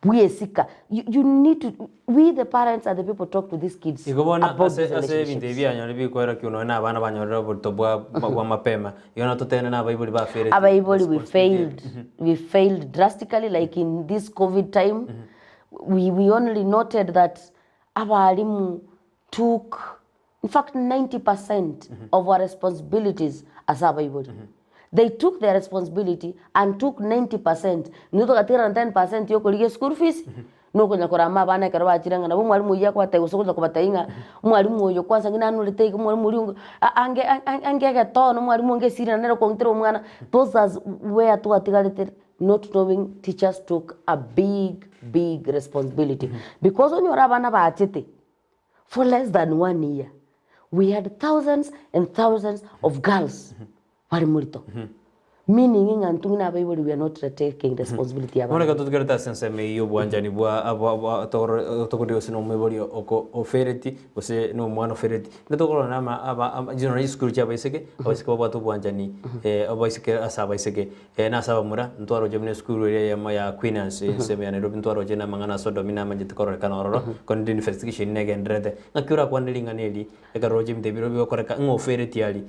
You need to, we the parents are the people talk to these kids about ase bintebia nyalibi kwera kiuno na abana banyora butobwa kwa mapema yona totene na Bible ba fere Bible we failed drastically like in this COVID time. We only noted that abalimu took in fact 90% of our responsibilities as a Bible. They took their responsibility and took 90%. Nuto katira 10% yoko lige school fees. Nuko nyakora mabana karwa achiranga na mwalimu yako atagusokoza kubatainga mwalimu oyo kwanza ngina nulite mwalimu uri ange gatono mwalimu nge siri na nero kontero mwana. Those are where to atigalite not knowing teachers took a big responsibility. Because when you are abana ba achete for less than 1 year we had thousands and thousands of girls meaning in Antuna Bible we are not taking responsibility about. Mona katugerta sense me yo bwanjani bwa aba tokodio sino mebori ofereti ose no mwana ofereti ngatokolo nama aba general school cha baiseke abasike baba to bwanjani abasike asaba iseke na saba mura ntwaro jemne school ya Queenance seme ya Nairobi ntwaro jena mangana so domina majit korore kanoro kon investigation negendrede ngakura kwandelinga neli ekaro jemte biro bi koreka ngofereti ali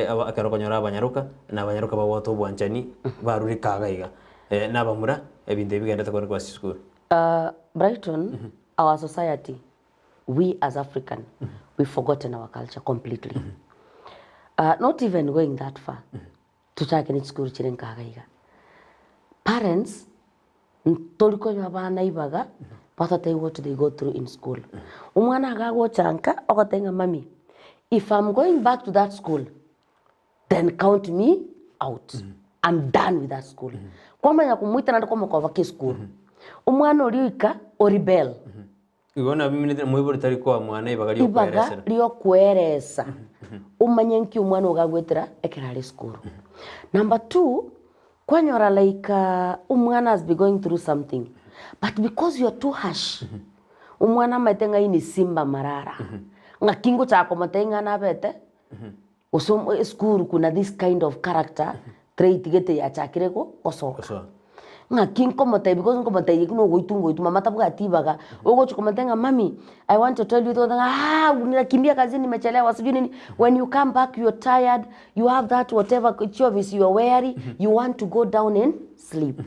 aba akaro konyora abanyaruka na abanyaruka baba to bwanjani baruri kagaiga na bamura ebinde bigenda takore kwa school. Brighton, our society, we as African, we've forgotten our culture completely. Not even going that far to take in school chiren kagaiga. Parents toliko yabana ibaga patate what they go through in school. Umwana gago chanka okotenga mami. If I'm going back to that school, then count me out. I'm done with that school. Kwamba ya kumuita na kwa kwa school. Umwana oliika oribel. Igona bimine mwibori tariko mwana ibaga kweresa. Liyo kweresa. Umanyenki umwana ogagwetera ekerali school. Number 2, kwanyora like umwana has been going through something. But because you are too harsh, umwana maitenga ini simba marara. Ngakingo chako matenga na bete. Usom school kuna this kind of character trait gete ya chakireko osoka. Ngakinko matai because nko matai kuno goitungo itu mama tabuga tibaga. Ogo chikomatenga mami, I want to tell you that unakimbia kazini nimechelewa sijui nini. When you come back you're tired, you have that whatever choice you are weary, you want to go down and sleep.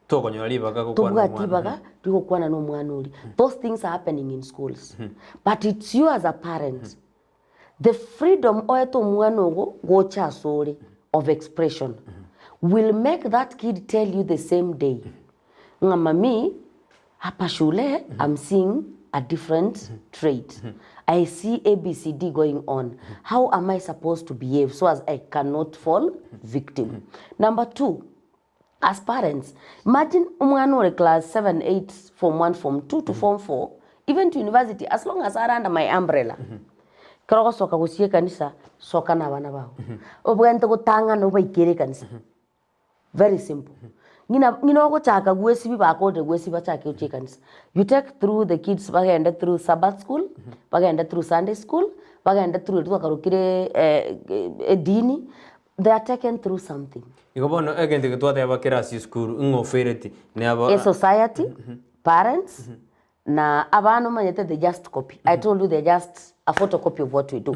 Toko nyalibaga ko kwa tibaga tuko kwa na no mwana uli. Those things are happening in schools. But it's you as a parent The freedom oeto mwanogo gocha sore of expression will make that kid tell you the same day. Mami, hapa shule, I'm seeing a different trait. I see ABCD going on. How am I supposed to behave so as I cannot fall victim? Number 2, as parents, imagine umwana class 7, 8, form 1, form 2 to form 4, even to university, as long as I'm under my umbrella. Karoko soka gusie kanisa, soka na Abana Babo. Obwente gutanga no baikere kanisa. Very simple. Ngina go chaka gwesi bi ba ko de gwesi ba chaka uche kanisa. You take through the kids bagenda through Sabbath school, bagenda through Sunday school, bagenda through to karukire dini. They are taken through something. Ikobono agente ke twate abakira si school ngofereti ne aba A society, parents, na abano manyete they just copy. I told you they're just a photocopy of what we do.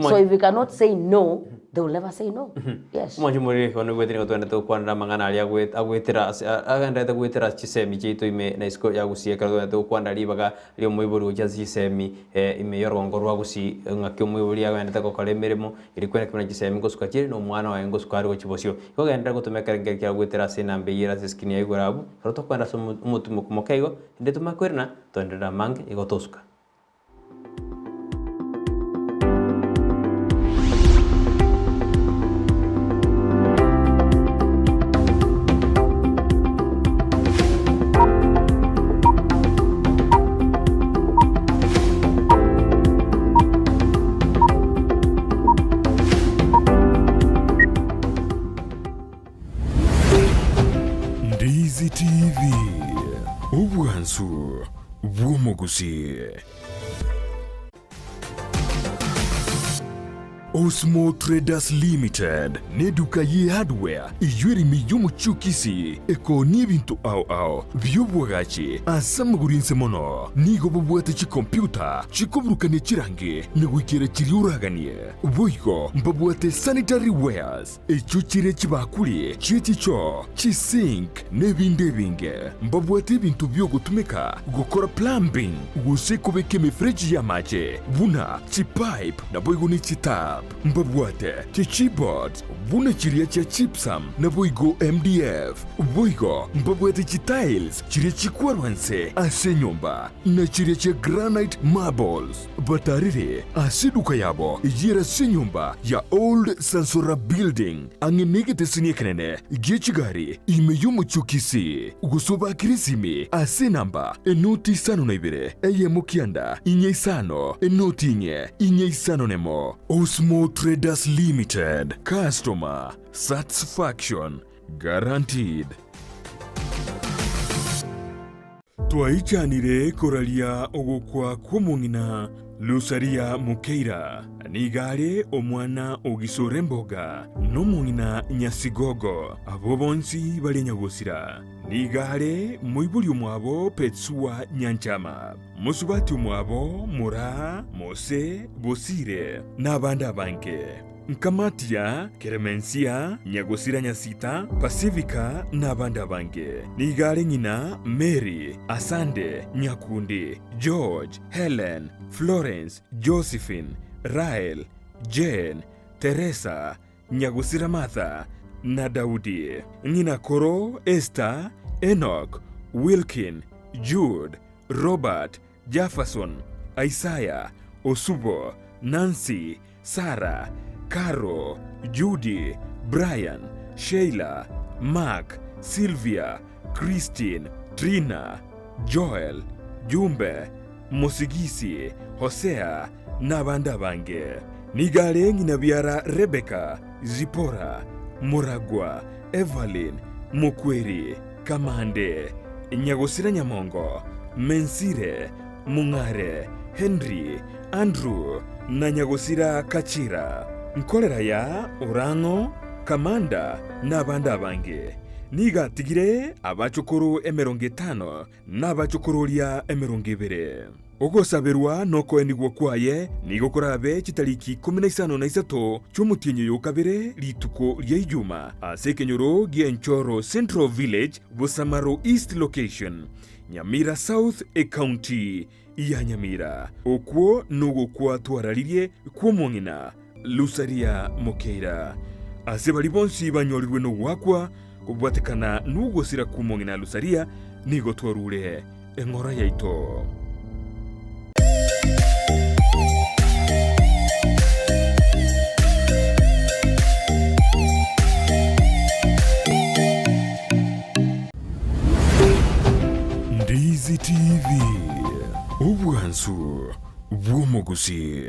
So if we cannot say no, they will never say no. Yes. Mwanji muri kono gwetini ko twende to kwanda mangana ali agwetira aganda ta gwetira Yechisemi chito ime na isko ya gusie ka twende to kwanda Ribaga Riabaibori Yechisemi ime yorongo rwa gusi ngakyo mwiburi aganda ta ko kale mirimo iri kwenda kimana Yechisemi ngosuka chiri no mwana wa ngosuka ari chibosio ko genda gutumeka ngekya gwetira sina mbeyira siskini igurabu roto kwanda so mutumo kumokeigo ndeto makwerna twende na mange igotosuka. Ndizi TV, ubwansu bw'omugusi. Osmo Traders Limited neduka ye hardware ijwiri miyumu chukisi eko nibintu au byobwagachi asamaguri Ensemono nigo bobwate chi computer chikobrukane chirange negwikira chiriuraganie boigo mbabwate sanitary wares echuchire chibakuri chichicho chisink nebindebinge mbabwate bintu byo gutumika gukora plumbing gusekobeke mifreji ya mache buna chipipe na boigo ni chitap mbabwate keyboards buna chiria cha chipsam na boigo MDF boigo mbabwate tiles chiria chikwarwanse ase nyumba na chiria cha granite marbles batarire asiduka yabo yera se nyumba ya old Sansora building angenegete siniekenene gichigari imeyumu chukisi gusoba kirisimi ase namba enoti sano na ibere mukianda inye sano enoti inye sano nemo. Osmo Traders Limited, customer satisfaction guaranteed. Twaichanire koralia ogukwa kw'omung'ina Lusaria Mukeira nigare omwana ogisore mboga n'omung'ina Nyasigogo abo bonsi bali nyagusira nigare muibuli omwabo Petsuwa Nyanchama musubati omwabo Mura Mose Bosire n'abandi abange Nkamatia, Keremensia, Nyagosira Nyasita, Pacifica n'abandi abange nigare ng'ina Mary, Asande, Nyakundi, George, Helen, Florence, Josephine, Rael, Jane, Teresa, Nyagosira Martha na Daudi ng'ina Koro, Esther, Enoch, Wilkin, Jude, Robert, Jefferson, Isaiah, Osubo, Nancy, Sarah, Caro, Judy, Brian, Sheila, Mark, Sylvia, Christine, Trina, Joel, Jumbe, Mosigisi, Hosea n'abandi abange nigare ng'ina byara Rebecca, Zipora, Muragwa, Evelyn, Mukweri, Kamande, Nyagosira Nyamongo, Mensire, Mungare, Henry, Andrew na Nyagosira Kachira nkorera ya Orango, Kamanda n'abandi abange nigatigire abachokoro 50 n'abachokororia 20 ogosaberwa noko enigwo kwaye nigokorabe chitariki 13 cy'umutinyo yokabere lituko lya ijuma ase kenyoro gienchoro Central Village Busamaro East Location Nyamira South County ya Nyamira okwo nugukwa twararirie kwa mwong'ina Lusaria Mokeira ase bari bonsi banyorirwe no gwakwa kubwatekana nugusira kwa mwong'ina Lusaria nigo twarure eng'ora yaito. Ndizi TV obwansu bw'omugusi.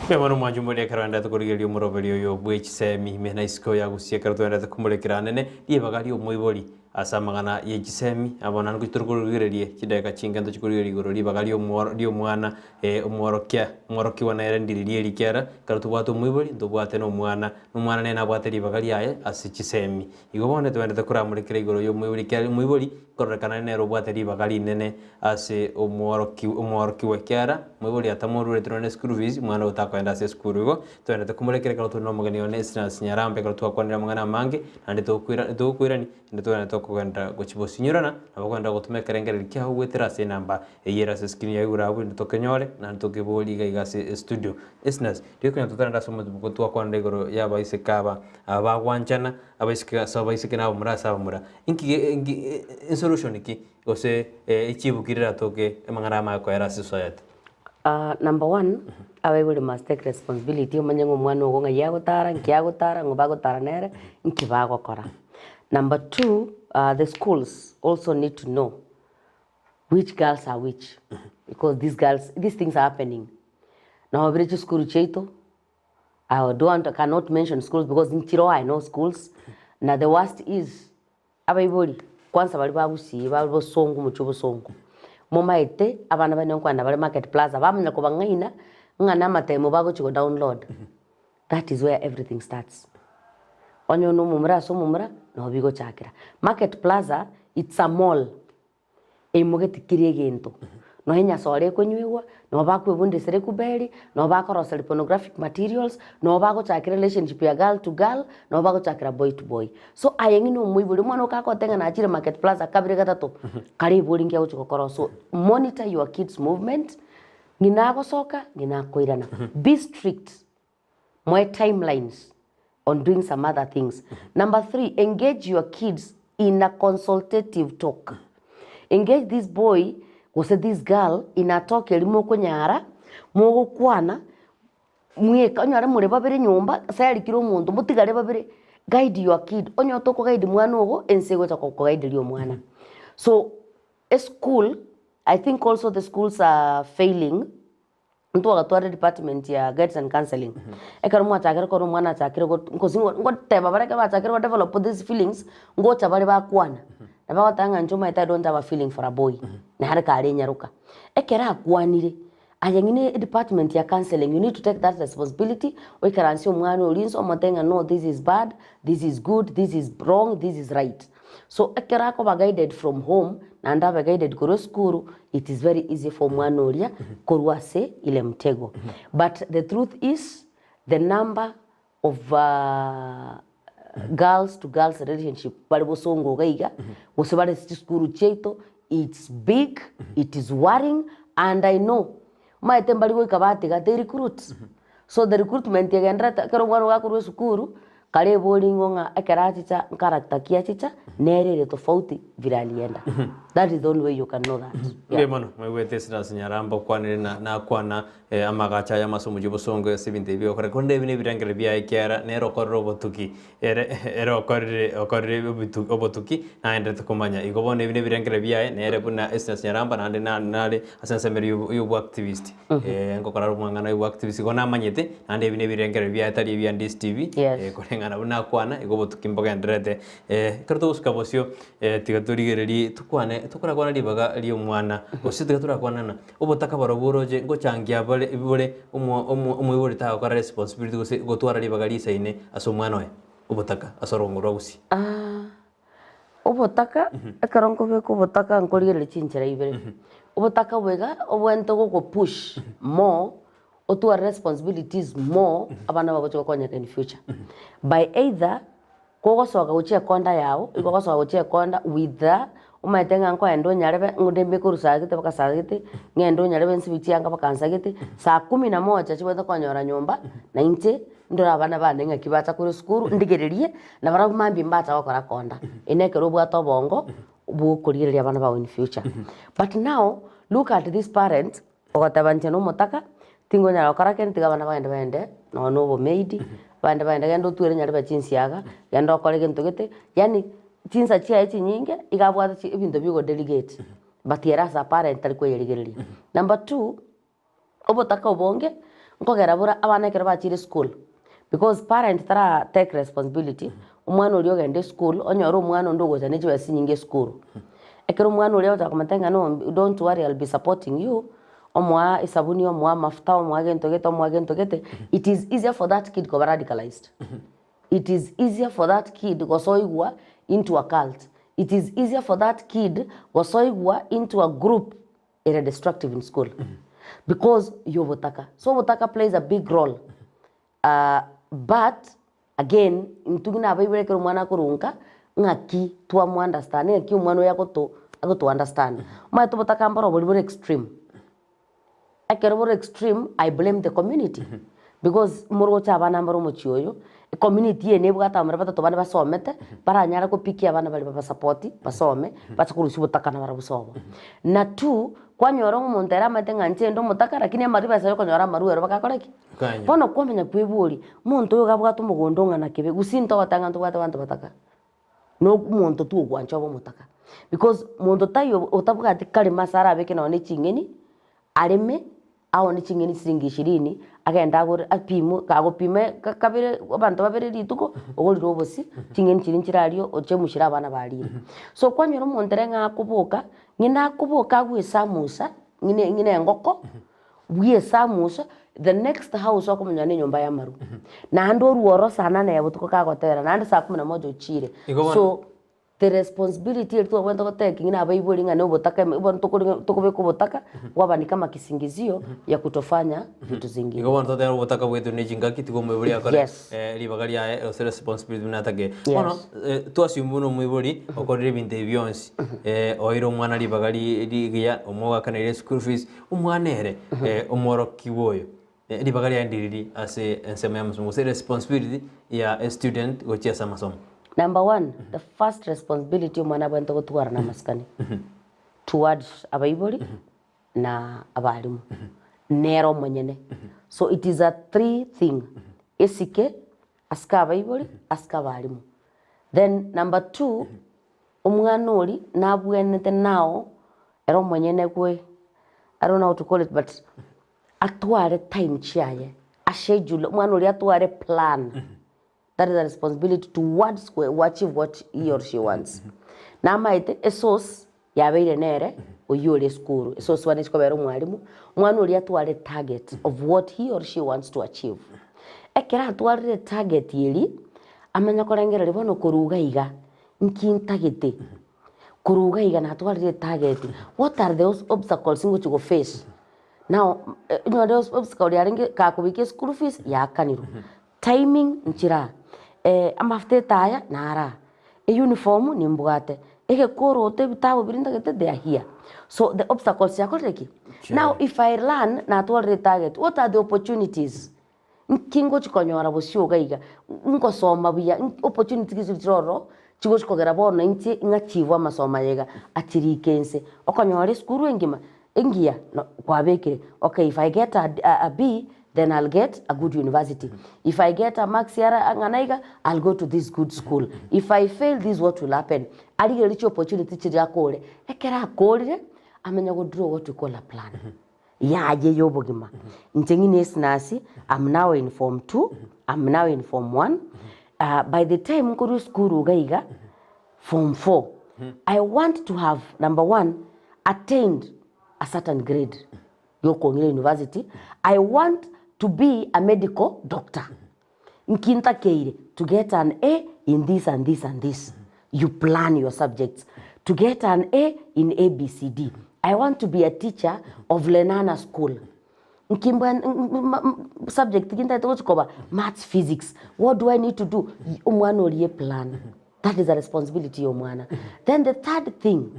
Memano mwanjumuri karanda tukurigerio muroberio yo Yechisemi mena isiko ya gusia karanda kumulekera nene Ribaga Riabaibori Ase Abana Yechisemi Abana nguturugurigerie kideka chingando chikurigerio Ribaga Riomwana umworoki wana erendiririe rikera karutubwato muibori ndubwate no mwana nena abwate Ribaga Riaye Ase Yechisemi igobone twende kuramulekera igoro yo muibori korrekana nero bwate Ribaga rinene ase umworoki wekera muibori atamorure turone school fees mwana utakwenda ase school igo twende kumulekera karutu no mugani one Esnahs Nyaramba karutu akwanira mangana mange ande tukwirani inde twende kwenda guchibosinyurana abakwenda gutumekera engeri kya gwetera ase namba eyera ase screen ya igura abo inde tokenyore na tokeboli igase studio Esnahs tikonya tutanda somo tuko kwanda igoro yaba isekaba abagwanchana abaisika sabaisika nabo murasa abamura inki solution iki ose ichibukirira toke emangara mako era society. Number one, Abaibori must take responsibility. Umanyango mwana ugonga yagutara, nkiagutara, ngubagutara nere, nkibagokora. Number two, the schools also need to know which girls are which, because these things are happening. Now, Bridge School Cheito, cannot mention schools because in Chiro I know schools. Now the worst is Abaibori. Kwanza bali babusi, bali songo mucho songo. Moma ete abana bane nkwanda bali market plaza bamenya ko bangaina ngana matemo bago chiko download. That is where everything starts. Onyo no mumra so mumra no bigo chakira. Market plaza, it's a mall. Emogeti kirigento. No henya sore kwenywa no bakwe bunde sere kuberi no bakorosel pornographic materials no bago chakira relationship ya girl to girl no bago chakira boy to boy. So ayengi no muibuli mwana kako tenga na achire market plaza kabire gatatu kari buli ngia uchikokoro. So monitor your kids movement nginago soka nginako irana. Be strict more timelines on doing some other things. Number 3, engage your kids in a consultative talk. Engage this boy or this girl in a talk elimoko nyara mogo kwana mwe kanyara muri babere nyumba sayari kiro muntu mutigare babere guide your kid onyo toko guide mwana ogo ensego cha ko guide lio mwana. So a school, I think also the schools are failing. Ntu agatwara department ya guidance and counseling ekaro mwachakira ko mwana achakira ko ngo teba bareke bachakira ko develop these feelings ngo chabari bakwana na bagotanga njuma ita don't have a feeling for a boy na harika ari nyaruka ekera akwanire ayengine department ya counseling. You need to take that responsibility. We can answer mwana olinso matenga no, this is bad, this is good, this is wrong, this is right. So ekera ko ba guided from home na ndaba guided kuro skuru, it is very easy for mwana olia koruase ile mtego. But the truth is the number of girls to girls relationship bali bosongo gaiga bosebale skuru cheito, it's big, it is worrying, and I know my tembali go kabati ga they recruit. So the recruitment yagendra kero mwana wa kuru skuru kale bolingo nga ekarachicha character kiachicha nerere tofauti viralienda. That is the only way you can know that. Bemono mwete Esnahs Nyaramba kwanire na kwana amagacha ya masomo jibosongo ya 70 bio kore konde bine birangere bya ikera nero korro botuki ero korre obotuki na ende tukomanya igobone bine birangere bya nere buna Esnahs Nyaramba na nale asensemeri yu activist ngokora rumangana yu activist gona manyete ande bine birangere bya tari bya Ndizi TV korengana buna kwana igobotuki mboga ndrete karto uskabosio tigaturigeri tukwane tukora kwana Ribaga Riomwana osite tura kwanana obotaka baroboroje ngo changia bole umwe ta ko responsibility gotwara Ribaga risaine aso mwana we. ubutaka asorongorwa gusi ubutaka akarongo beko ubutaka nkorire chinchira ibere ubutaka bwega obwento go push more otua responsibilities more abana babo chokonyeka in future by either kogosoka guchia konda yao ikogosoka guchia konda with the umaitenga nko endo nyarebe ngudembe kurusagite bakasagite ngendo nyarebe nsibitianga bakansagite saa 11 chibweta konyora nyumba na inte ndora abana bane ngakibata kuri skuru ndigererie na bara mambi mbata bakora konda enekero bwato bongo bukuriria abana babo in future but now look at this parent ogotabantia no mutaka tingo nyara karake ntiga abana baende no no maid baende gendo tuere nyarebe chinsiaga gendo korege ntugete yani tinsa chia echi nyinge igabwata ibintu bigo delegate but era sa parent ali kweyerigereria number 2 obotaka obonge nkogera bura abana kera bachire school because parent tara take responsibility umwana uri ogende school onyoro umwana ndogoza neje basinyinge school ekero umwana uri otakomatenga no don't worry I'll be supporting you omwa isabuni omwa mafuta omwa gento gete it is easier for that kid to be radicalized it is easier for that kid gosoigwa into a cult. It is easier for that kid gosoigwa into a group ere destructive in school because yobotaka. So botaka plays a big role. But again, intugina abaibere kero mwana kurunka ngaki tuwa mu understand ngaki umwana yako to understand. Ma to botaka mbaro boli extreme. Akero extreme, I blame the community because muro cha abana mbaro mochioyo community ene bwata amara bata tobana basomete baranyara ko piki abana bali baba support basome bachakurushi butaka na barabusobo na 2 kwanyoro umuntu era matenga ntendo mutaka lakini amari basayo konyora maruero bakakoreki bono kwamenya kwiburi muntu yo gabwa tumugondonga na kibe gusinto batanga ntu bata bantu bataka no muntu tu gwancho bo mutaka because muntu tayo otabuka atikale masara abeke na one chingeni areme aho ni chingeni siringi 20 agenda agore apimu kagopime kabere abantu babere rituko ogoliro obosi chingeni chirinchirario oche mushira abana barire so kwanyoro monterenga akubuka ngina akubuka gwe samusa ngine ngoko gwe samusa the next house wakumenya ne nyumba ya maru na ando ruoro sana na yabutuko kagotera na ando saa 11 uchire so the responsibility yetu wenda goteka ngina abaibori ngane obotaka ibon tukubeko botaka wabani kama kisingizio ya kutofanya vitu zingine igo wanda tero botaka bwetu ne jingaki tiko mwibori akore Ribaga ya responsibility natake ono twasiumbuno mwibori okorire binte byonsi oiro mwana Ribaga rigia omwoga kana ile school fees umwanere omoro kiboyo Ribaga ya ndiriri ase ensemo ya masomo responsibility ya a student gochia masomo. Number 1, the first responsibility umwana bwento gutwara na maskani towards abaibori na abalimu nero mwenyene so it is a 3 thing esike aska abaibori aska abalimu then number 2 umwana uri nabwenete nao ero mwenyene kwe I don't know how to call it but atware time chiaye a schedule umwana uri atware plan. That is a responsibility towards achieve what he or she wants. Na maite esos yabeire nere oyore school. Esos wani chikobero mwalimu. Mwana uri atware target of what he or she wants to achieve. Ekera atware target yeli amanya korengera libono kuruga iga nkintagete. Kuruga iga na atware target. What are those obstacles in which you go face? Now, you know those obstacles yaringe kakubike school fees yakaniru. Timing nchira amafte taya nara uniform ni mbwate eke koro te bitabo birinda gete they are here so the obstacles ya koreki now if I learn na to target what are the opportunities nkingo chikonyora bosio gaiga ngo soma buya opportunities ziroro chigo chikogera bona inti ngachiwa masoma yega atirikense okonyore skuru engima engia no, kwa bekire okay if I get a B then I'll get a good university. If I get a max yara anganaiga, I'll go to this good school. If I fail, this what will happen. I get a rich opportunity to kore. Ekera kore, amenya go draw what we call a plan. Ya aje yobogima. Nsengine Esnahs, I'm now in form 2, I'm now in form 1. By the time nkuru school ugaiga, form 4, I want to have, number 1, attained a certain grade. Yoko University. I want to be a medical doctor. nkinta keire to get an A in this and this and this. You plan your subjects. To get an A in ABCD. I want to be a teacher of Lenana school. Subject maths, physics. What do I need to do? Plan. That is a responsibility of Then the third thing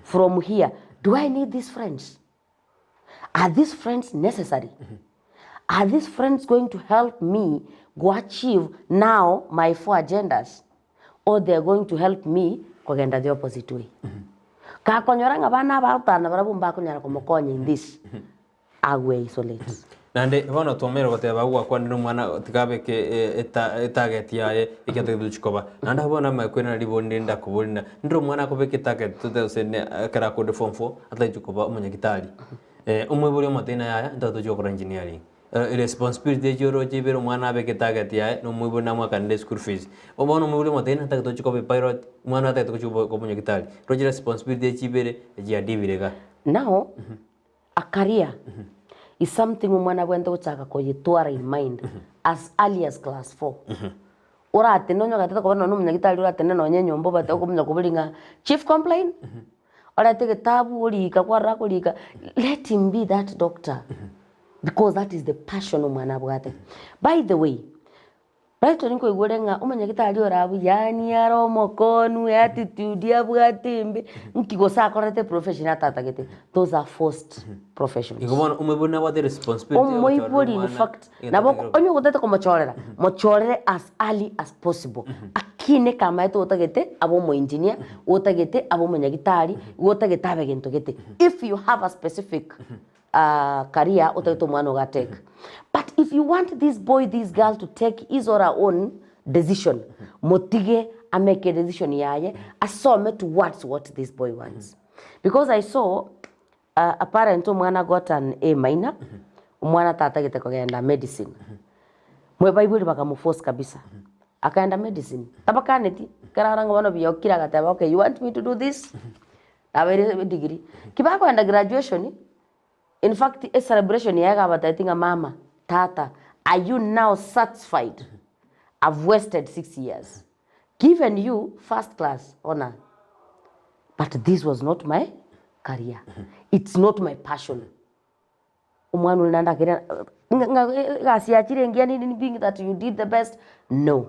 from here, do I need these friends? Are these friends necessary? Are these friends going to help me go achieve now my 4 agendas? Or they are going to help me kugenda the opposite way? Kakonyoranga bana bautana barabumba kunyara kumukonya in this. I will isolate. Nande bono tomero goteba gwa kwa ndu mwana tigabe ke target yae ikete duchikoba nanda bona makwena libondi nda kubulina ndu mwana kubeke target tutesene kara ko de form 4 atlayitukoba umunyagitari umwe buri matena yaya ndado jokora engineering responsibility joro jibero mwana abeke target yae no mwe bona mwaka nde school fees obono mwe buri matena takto chikobe pilot mwana takto chuko ko umunyagitari roje responsibility jibere ya divirega now a career is something umwana wenda uchaka kuyitwara in mind as early as class 4. Urate nonyo gatata kubona no munyagitari urate no nyenyombo bate okumnya kubiringa chief complain. Urate gitabu ulika kwara kulika. Let him be that doctor because that is the passion umwana bwate. By the way, right niko igurenga umunyagitari orabu yani yaro mokonu attitude ya bwatembe nkigosa korete profession atatagete. Those are forced professions. Igobona umebona what the responsibility of in fact nabo onyo gutete ko mochorere as early as possible. Akine kama eto utagete abo mo engineer utagete abo munyagitari utagete abegento gete. If you have a specific career utaito mwana gatake. But if you want this boy, this girl to take his or her own decision, motige make a decision yaye, asome towards what this boy wants. Because I saw a parent mwana got an A minor, mwana tatagete kugenda medicine. Mwe Bible bakamuforce kabisa. Akaenda medicine. Tabakaneti kararanga wana biyokira gataba okay, you want me to do this? Abere degree. Kibako enda graduation. In fact, a celebration yaga but I think a mama, tata, are you now satisfied? I've wasted 6 years. Given you first class honor. But this was not my career. It's not my passion. Being that you did the best. No.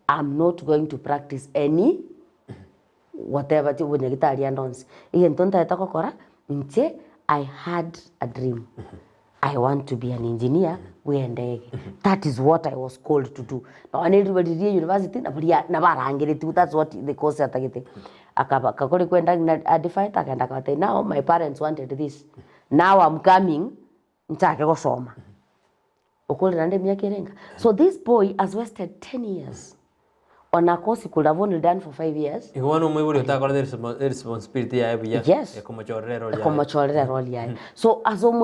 I'm not going to practice any whatever I had a dream. I want to be an engineer. That is what I was called to do. Now, I need to be university. That's what the course at now my parents wanted this. Now I'm coming. So this boy has wasted 10 years on a course he could have only done for 5 years. Yes. So as in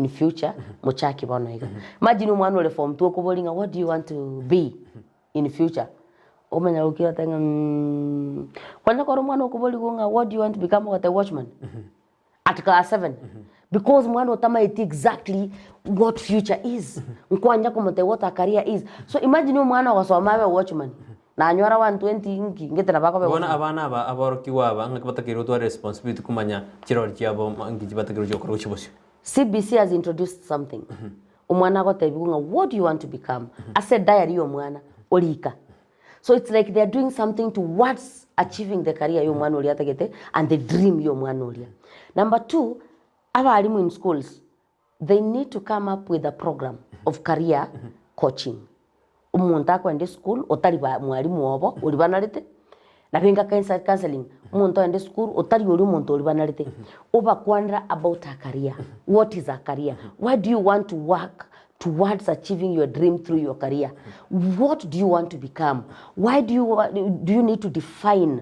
future, imagine form what do you want to be in future? What do you want to become a watchman? At class 7. Because mwano tama iti exactly what future is. Mkwanja kumote what a career is. So imagine mwana wasoma watchman. Na anywara 120 inki ngete na bako wana abana aba aborokiwa aba ngakibatakiru to responsibility kumanya kirori cyabo ngikibatakiru cyo kuruchi bose. CBC has introduced something. Umwana gote bigunga what do you want to become? I said diary yo mwana olika. So it's like they're doing something towards achieving the career yo mwana oliata gete and the dream yo mwana olia. Number 2, abalimu in schools, they need to come up with a program of career coaching. Umuntu akwende school otari ba mwalimu obo uri banarete na binga counseling umuntu ende school otari uri umuntu uri banarete oba kwandra about a career. What is a career? Why do you want to work towards achieving your dream through your career? What do you want to become? Why do you need to define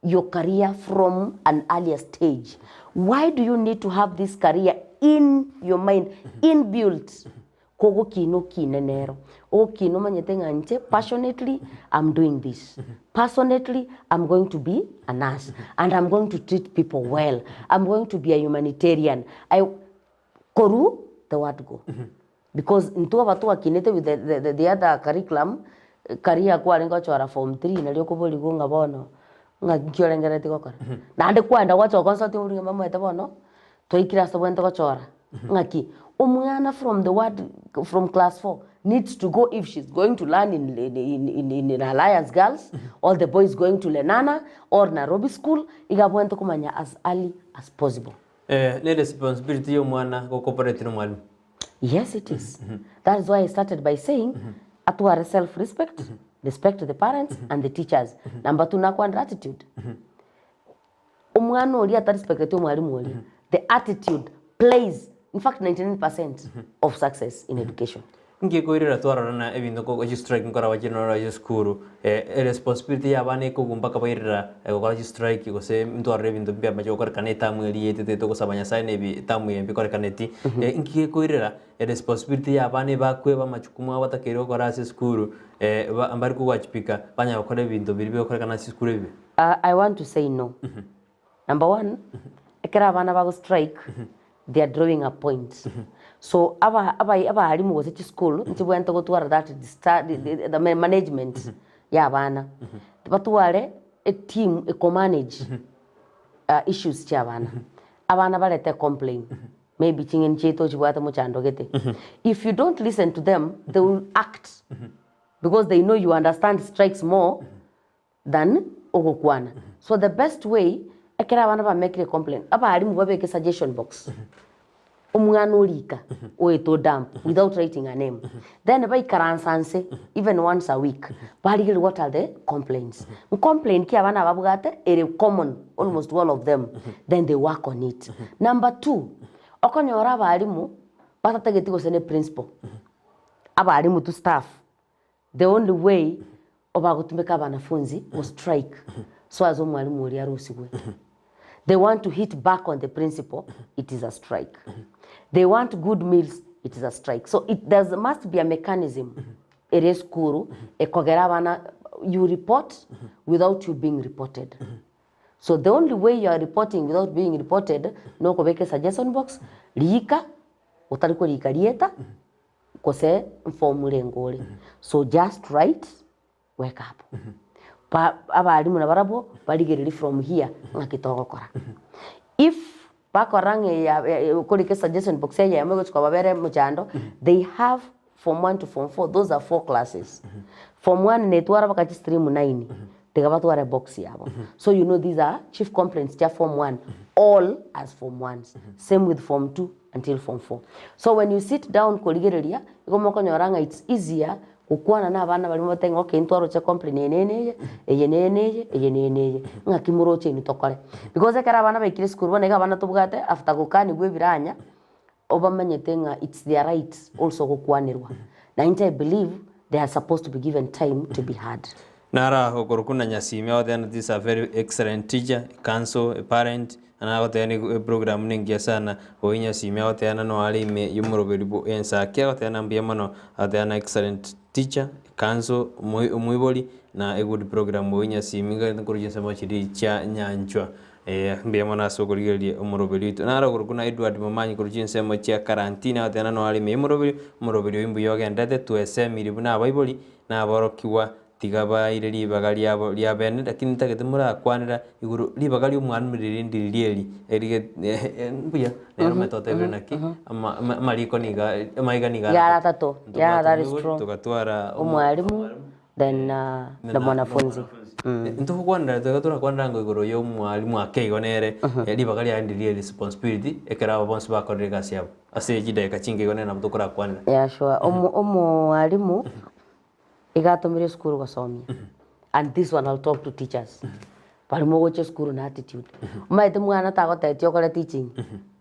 your career from an earlier stage? Why do you need to have this career in your mind, inbuilt? kogo kino kinenero o kino manyete nganje passionately I'm doing this, passionately I'm going to be a nurse and I'm going to treat people well, I'm going to be a humanitarian. I koru the word go because ntuwa watu wakinete with the other curriculum career kwa lengo chora form 3 na lioko boli gunga bono nga kiolengere tikokora na ande kwanda wacho consult uri mama ete bono toikira so bwento chora ngaki umwana from class 4 needs to go if she's going to learn in Alliance Girls all the boys going to Lenana or Nairobi school igabwento kumanya as early as possible. Ne responsibility yo mwana go cooperate no mwalimu. Yes, it is. That is why I started by saying atuare self-respect, respect the parents and the teachers. Number 2 nakwanda attitude. Umwana oli ata respect mwalimu oli. The attitude plays in fact 99% of success in education. Ngiye koirira twarana ebintu ko strike ngora wajino school responsibility yabane ko gumba kabairira ko strike ko se ntware ebintu bya majo ko kaneta mweli yete to kusabanya sign bi tamu yembi ko kaneti ngiye koirira responsibility yabane bakwe ba machukumu abatakero ko rase school ambari ko wachipika banya ko ebintu biribe ko kana school ebi. I want to say no. Number 1, ekera abana ba strike they are drawing a point. So aba halimu was at school ntibwento go twara that the management ya abana batware a team a manage issues cha abana balete complain maybe chingen cheto chibwata muchando gete. If you don't listen to them they will act because they know you understand strikes more than ogokwana. So the best way ekera abana ba make a complaint aba halimu babeke suggestion box umwana olika oeto dump without writing a name. Then by karansanse even once a week baligiri what are the complaints. Complaint ki abana babugate ere common almost all of them. Then they work on it. Number 2 okonyora abalimu batategetigo sene principal abalimu to staff the only way obagutumeka abanafunzi was strike so as omwalimu oli arusigwe. They want to hit back on the principal, it is a strike. They want good meals, it is a strike. So there must be a mechanism. It is kuru, you report without you being reported. So the only way you are reporting without being reported, no kobeke suggestion box, liika, utariko liika lieta, kose formule ngole. So just write, wake up. Abalimu na barabo baligeri from here ngakitogokora. If bakorange kolike suggestion box ya yamego tukababere muchando, they have from 1 to form 4, those are 4 classes. From 1 netwara bakati stream 9 tegabatwara box yabo. So you know these are chief complaints ja form 1 all as form 1s. Same with form 2 until form 4. So when you sit down koligereria ikomoko nyoranga it's easier ukwana na abana bali motenga okay ntwaro cha complain eyeneye ngakimuroche ni tokore because ekara abana baikire school bonega abana tubugate after gukani gwe biranya obamenyetenga it's their right also gukwanirwa na I believe they are supposed to be given time to be heard. Nara okorukuna nyasimi out there this a very excellent teacher, counsel, a parent ana out there program ningi sana oinya simi out there no ali me yumuroberi bo ensa kia out there nambia mano out there excellent teacher, counsel, muiboli na a good program oinya simi ga kurujin sama chiri cha nyanchwa mbia mona so kurigeli umuroberi to nara okorukuna Edward Mamanyi kurujin sama cha karantina out there no ali me umuroberi imbu yoga ndate to esemi ribuna Baiboli na aborokiwa tigaba ile Ribaga Riabaibori lakini tagetemura kwanira iguru Ribaga umwana mirindirieli erige mbuya nero metote brenaki maliko niga maiga niga ya tato ya that is true tukatwara umwalimu then na mwanafunzi ntuko kwanda tugatura kwanda ngo iguru yo umwalimu akeigonere Ribaga Riabaibori responsibility ekera bonsi bakorega siabo ase jide kachinge igone na mtukura kwanira ya sure umwalimu igatomire school gosomia and this one I'll talk to teachers palimo goche school na attitude maite mwana tagotetio kore teaching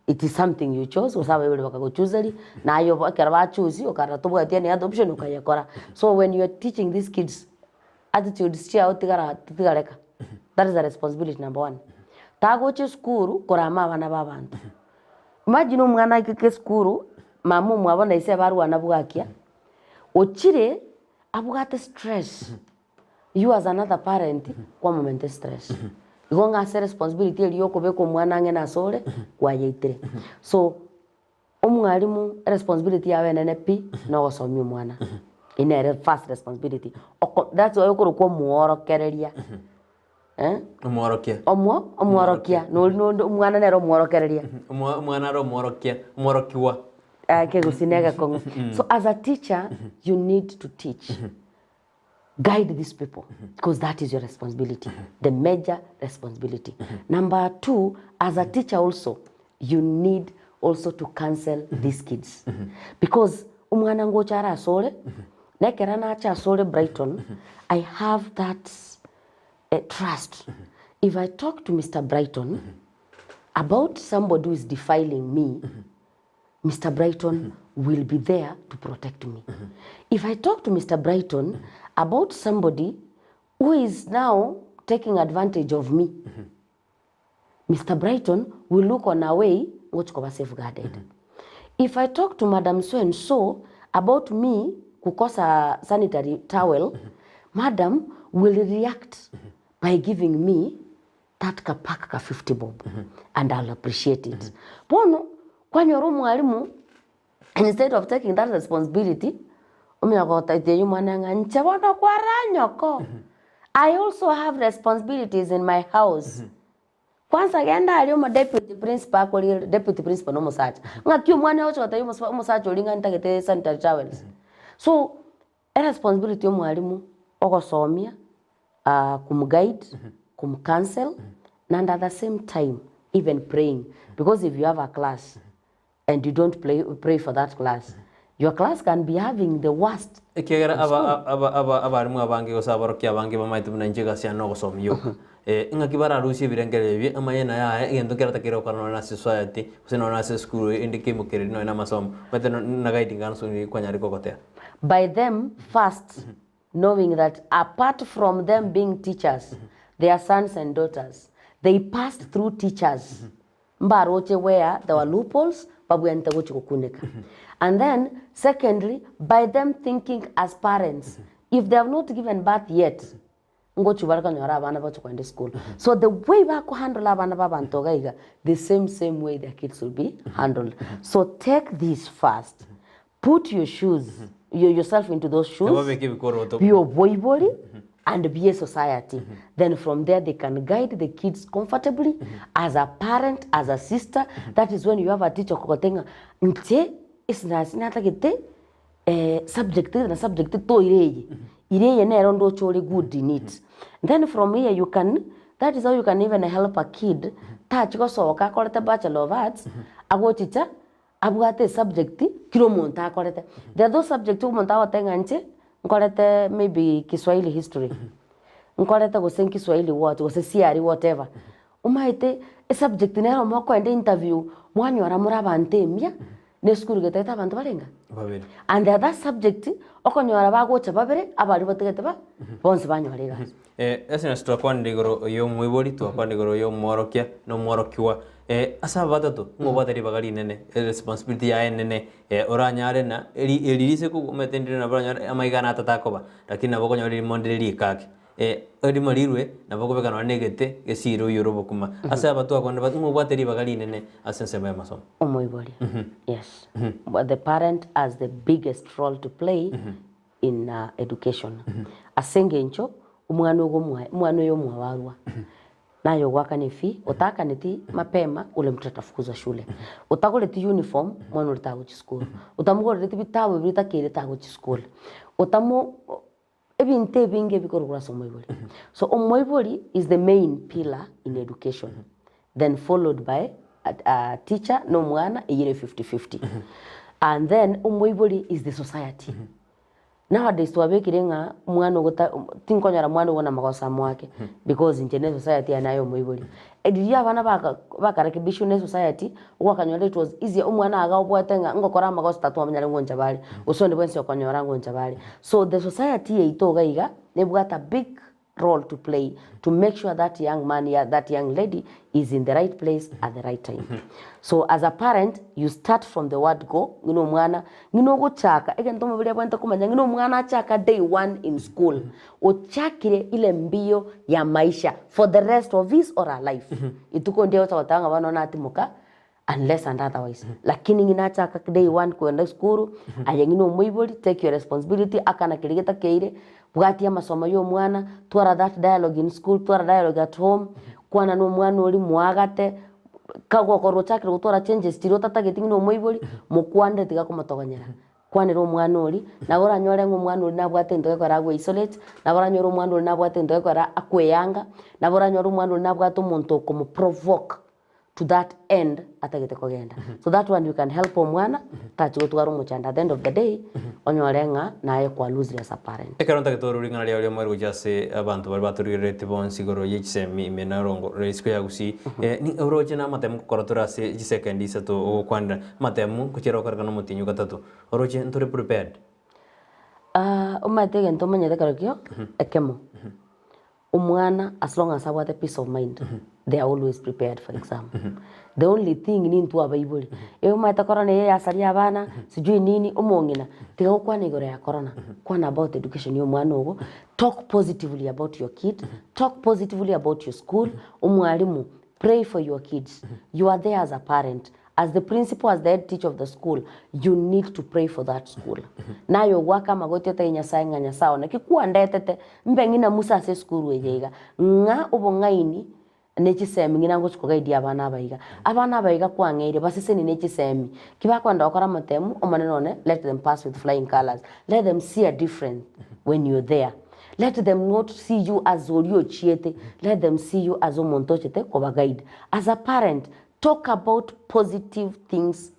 it is something you chose usabe bele bakagochuzeri na yo bakara ba choose okara tobwatia ni other option ukayakora. So when you are teaching these kids attitude sia otigareka that is the responsibility number 1 tagoche school korama abana babantu imagine umwana ikike school mamu mwabona ise barwa nabugakia ochire abugate stress you as another parent kwa moment stress igonga se responsibility eliyo kubeko mwana ngena sore kwa yeitire so omwalimu responsibility yawe nene pi no gosomia mwana ine first responsibility that's why ukuru kwa muorokereria omworokia no mwana nero muorokereria mwana ro muorokiwa kegusinega kongo so as a teacher you need to teach guide these people because that is your responsibility the major responsibility number 2 as a teacher also you need also to counsel these kids because umwana ngochara asole nekera na acha asole Brighton I have that trust if I talk to Mr. Brighton about somebody who is defiling me Mr. Brighton will be there to protect me. If I talk to Mr. Brighton about somebody who is now taking advantage of me, Mr. Brighton will look on a way which could be safeguarded. If I talk to Madam so and so about me kukosa sanitary towel, Madam will react by giving me that kapak ka 50 bob and I'll appreciate it. Bono kwa nyoro mwalimu instead of taking that responsibility umyakota ite mwana nganche bono kwa ranyoko I also have responsibilities in my house kwanza genda ali mo deputy principal ko deputy principal no musacha ngakyo mwana ocho kata yo musacha olinga ntagete sanitary towels so a responsibility omwalimu ogosomia kumguide kumcounsel and at the same time even praying because if you have a class and you don't pray for that class your class can be having the worst ekegera abarimu abange gosaborokia abange bamaitu munanjega cia no gosomio ingakibara rusi birengerebi amayena ya egento keratakira okana na society usena na school indike mukere no na masomo but na guiding anso ni kwanyari kokotea by them first knowing that apart from them being teachers their sons and daughters they passed through teachers mbaroche where there were loopholes babu yantagochi kukuneka and then secondly by them thinking as parents if they have not given birth yet ngochi baraka nyara abana bacho kwenda school so the way bako handle abana babantu gaiga the same way their kids will be handled so take this first put your shoes yourself into those shoes be a boy and be a society then from there they can guide the kids comfortably as a parent as a sister that is when you have a teacher kokotenga nte Esnahs natagete subject na subject to ireye na ndo chori good in it then from here you can that is how you can even help a kid touch go soka kolete bachelor of arts agochicha abugate subject kilo monta kolete the other subject monta watenga nche nkolete maybe Kiswahili history nkolete go sen Kiswahili what go se CRE whatever umaite a subject nero moko ende interview mwanyora murabantemia ne school geteta abantu barenga babiri and the other subject okonyora bagocha babere abari bategete ba bonse banyorega ese twakwani ndigoro yo mwibori twakwani ndigoro yo mworokia no mworokiwa asa batatu ngobateri bagari nene responsibility ya nene oranyare na elirise ku metendire na baranyare amaigana atatakoba lakini naboko nyori monderi kake odi marirwe naboko bekana negete gesiro yorobo kuma asa batu akwanda batu ngobateri bagari nene asense ba masomo omoibori yes but the parent has the biggest role to play in education asengencho umwana yo mwawarwa nayo gwakanifi utakaniti mapema ule mtoto afukuzwa shule utakoleti uniform mwana ulitaguchi school utamugoreti bitabu bitakire taguchi school utamu ebinte binge bikorwa somoibori so omoibori is the main pillar in education then followed by a teacher no mwana eyire 50-50 and then omoibori is the society nowadays twabekirenga mwana gota tinkonyara mwana wona magosa mwake because in general society anayo moibori ediria abana bakarekebisha ne society wakanyora it was easy umwana aga obwatenga ngokora magosa tatu amanyare ngonja bali usonde bwense okonyora ngonja bali so the society yeito gaiga nebwata big role to play to make sure that young man, that young lady is in the right place at the right time. So as a parent, you start from the word go. Mwana, go chaka. Again, tomo vile bwenta kumanya. Mwana chaka day one in school. Ochakire ile mbio ya maisha for the rest of his or her life. Ituko ndio watanga wanona atimuka. Unless and otherwise. Lakini nginacha day one kuenda skuru, ayengino muiboli, take your responsibility, akana kiligeta keire, bwati ya masomo yo mwana, twara that dialogue in school, twara dialogue at home, kwana no mwana oli muagate, kagwa korochakire utora changes tiro tatageti ngino muiboli, mukwande tiga kumatoganyera. Kwane ro mwana oli, na gora nyore mwana oli nabwate ndoye kwa ragwe isolate, na gora nyoro mwana oli nabwate ndoye kwa akweyanga, na gora nyoro mwana oli nabwate umuntu komu provoke to that end atagete kogenda. So that one you can help omwana tati gotwara umuchanda at the end of the day onyorenga naye kwa lose as a parent. Ekaronta ketoro ringana lya mweru jase abantu bali baturire bonsi goro yechisemi menarongo resko yagusi ni oroje na matemu koratora se second isato okwanda matemu kuchera okaragana mutinyu gatatu oroje ntore prepared umatege ntomanya karokyo ekemo umwana as long as have a peace of mind they are always prepared for exam. The only thing ni ntu abaibuli umata corona ye asali abana sijui nini umongina tiga kwa negore ya corona kwa about education yo mwana ogo. Talk positively about your kid, talk positively about your school. Umwalimu, pray for your kids. You are there as a parent, as the principal, as the head teacher of the school. You need to pray for that school. Nayo waka magoti yote Nyasaye nga Nyasaye na kikuwa ndetete mbengina Musa ase school wejega nga ubongaini Yechisemi ngina ngo chikogaidi abana baiga kwa ngeire basese ni Yechisemi kiba kwanda okora matemu omanenone. Let them pass with flying colors. Let them see a difference when you're there. Let them not see you as Olio Chiete. Let them see you as Omontochete Koba guide. As a parent, talk about positive things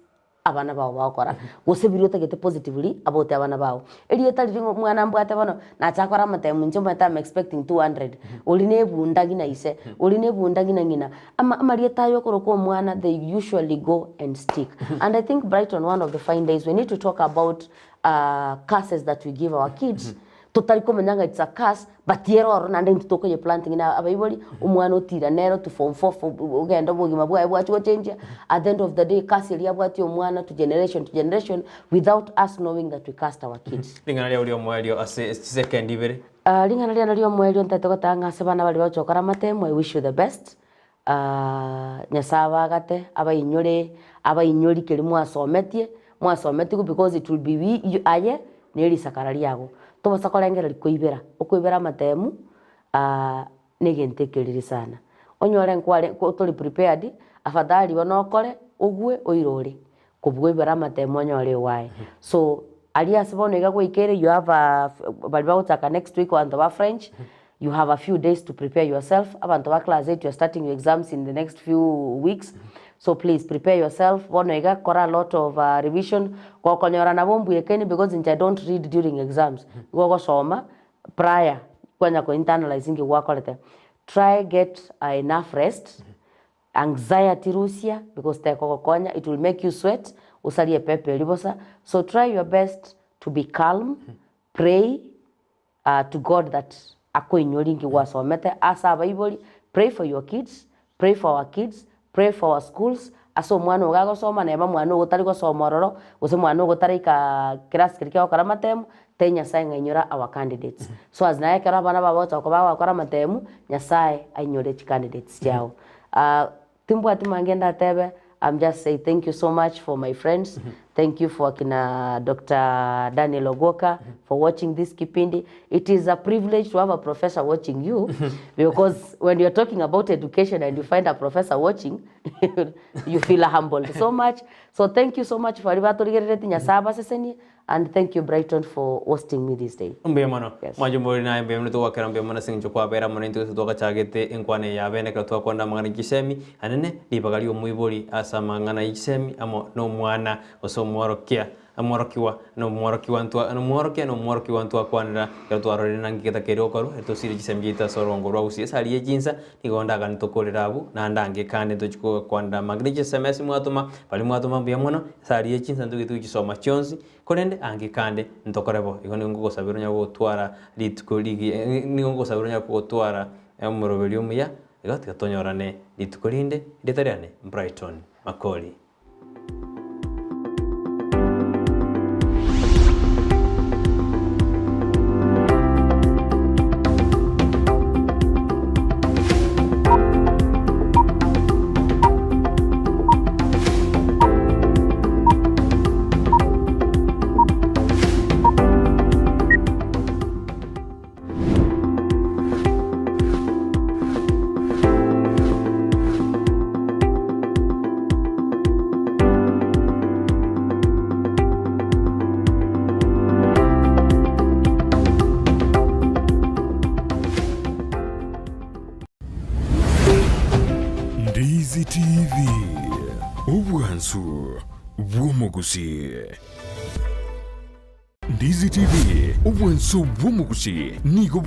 abana bao bakora. Gose birota gete positively about abana bao. Elieta lingo mwana mbwate bano na chakora matemu nchomba I'm expecting 200. Oline bundagi na ise. Oline bundagi na ngina. Ama lieta yokoro kwa mwana they usually go and stick. And I think Brighton, one of the fine days we need to talk about curses that we give our kids. Totally komanyanga it's a curse but yero nande ntoko ye planting na abaiboli umwana otira nero to form 4 ugenda bogima bwa bwa change at the end of the day curse ya bwati omwana to generation without us knowing that we cast our kids. Lingana lya ulio mwelio ase second ibere lingana lya mwelio ntatoko tanga sebana bali bachokora matemo. I wish you the best. Nyasaba gate abayinyori keri mwasometie because it will be we aye neri sakarali yago to sakolengera likoibera okoibera matemu negentekerire sana onyore nkwale ko toli prepared afadhali banokore ogwe oirore kubwoibera matemu onyore why. So alias bono igagwe ikere you have bali bautaka next week on the French. You have a few days to prepare yourself. Abantu ba class 8 you are starting your exams in the next few weeks. So please prepare yourself. Bonoiga kora a lot of revision. Kwa konyora na bombu yekeni because I don't read during exams. Go soma prior kwanya ko internalizing work all the time. Try get enough rest. Anxiety rusia because teko konya it will make you sweat. Usalie pepe libosa. So try your best to be calm. Pray to God that ako inyolingi wasomete asa abaiboli. Pray for your kids. Pray for our kids. Pray for our schools. Aso mwana ugago soma na eba mwana ugotari go somororo use mwana ugotari ka class kirike okara matemu te Nyasaye ngainyora our candidates. So as naye kara bana babo takoba okara matemu Nyasaye ainyore candidates yao. Timbu atimangenda tebe. I'm just saying thank you so much for my friends. Thank you for Dr. Daniel Ogoka for watching this kipindi. It is a privilege to have a professor watching you because when you're talking about education and you find a professor watching, you feel humbled so much. So thank you so much for and thank you Brighton for hosting me this day. Mbemano majumuri na mbemano to wakera mbemano sinjo kwa bera moninto to kachagete enkwane ya bene katwa kwanda mangana Yechisemi anene libagali omuiboli asa mangana Yechisemi amo no mwana osomwaro kia amorokiwa no morokiwa ntu akwanira gatwarore nangi geta kerokoro eto siri gisemgita sorongo rwa usie sari ejinsa nigonda kan tokorera abu na ndange kande to chiko kwanda magneje SMS mwatuma bali mwatuma mbya mono sari ejinsa ndu gitu gisoma chonzi konende ange kande ntokorebo igone ngo gosabiro nya gutwara litkoligi ningo gosabiro nya gutwara amurobelio muya igati gatonyorane litkolinde ndetariane Brighton Makoli. Ndizi TV ubwansu bw'omugusi. Ndizi TV ubwansu bw'omugusi nigo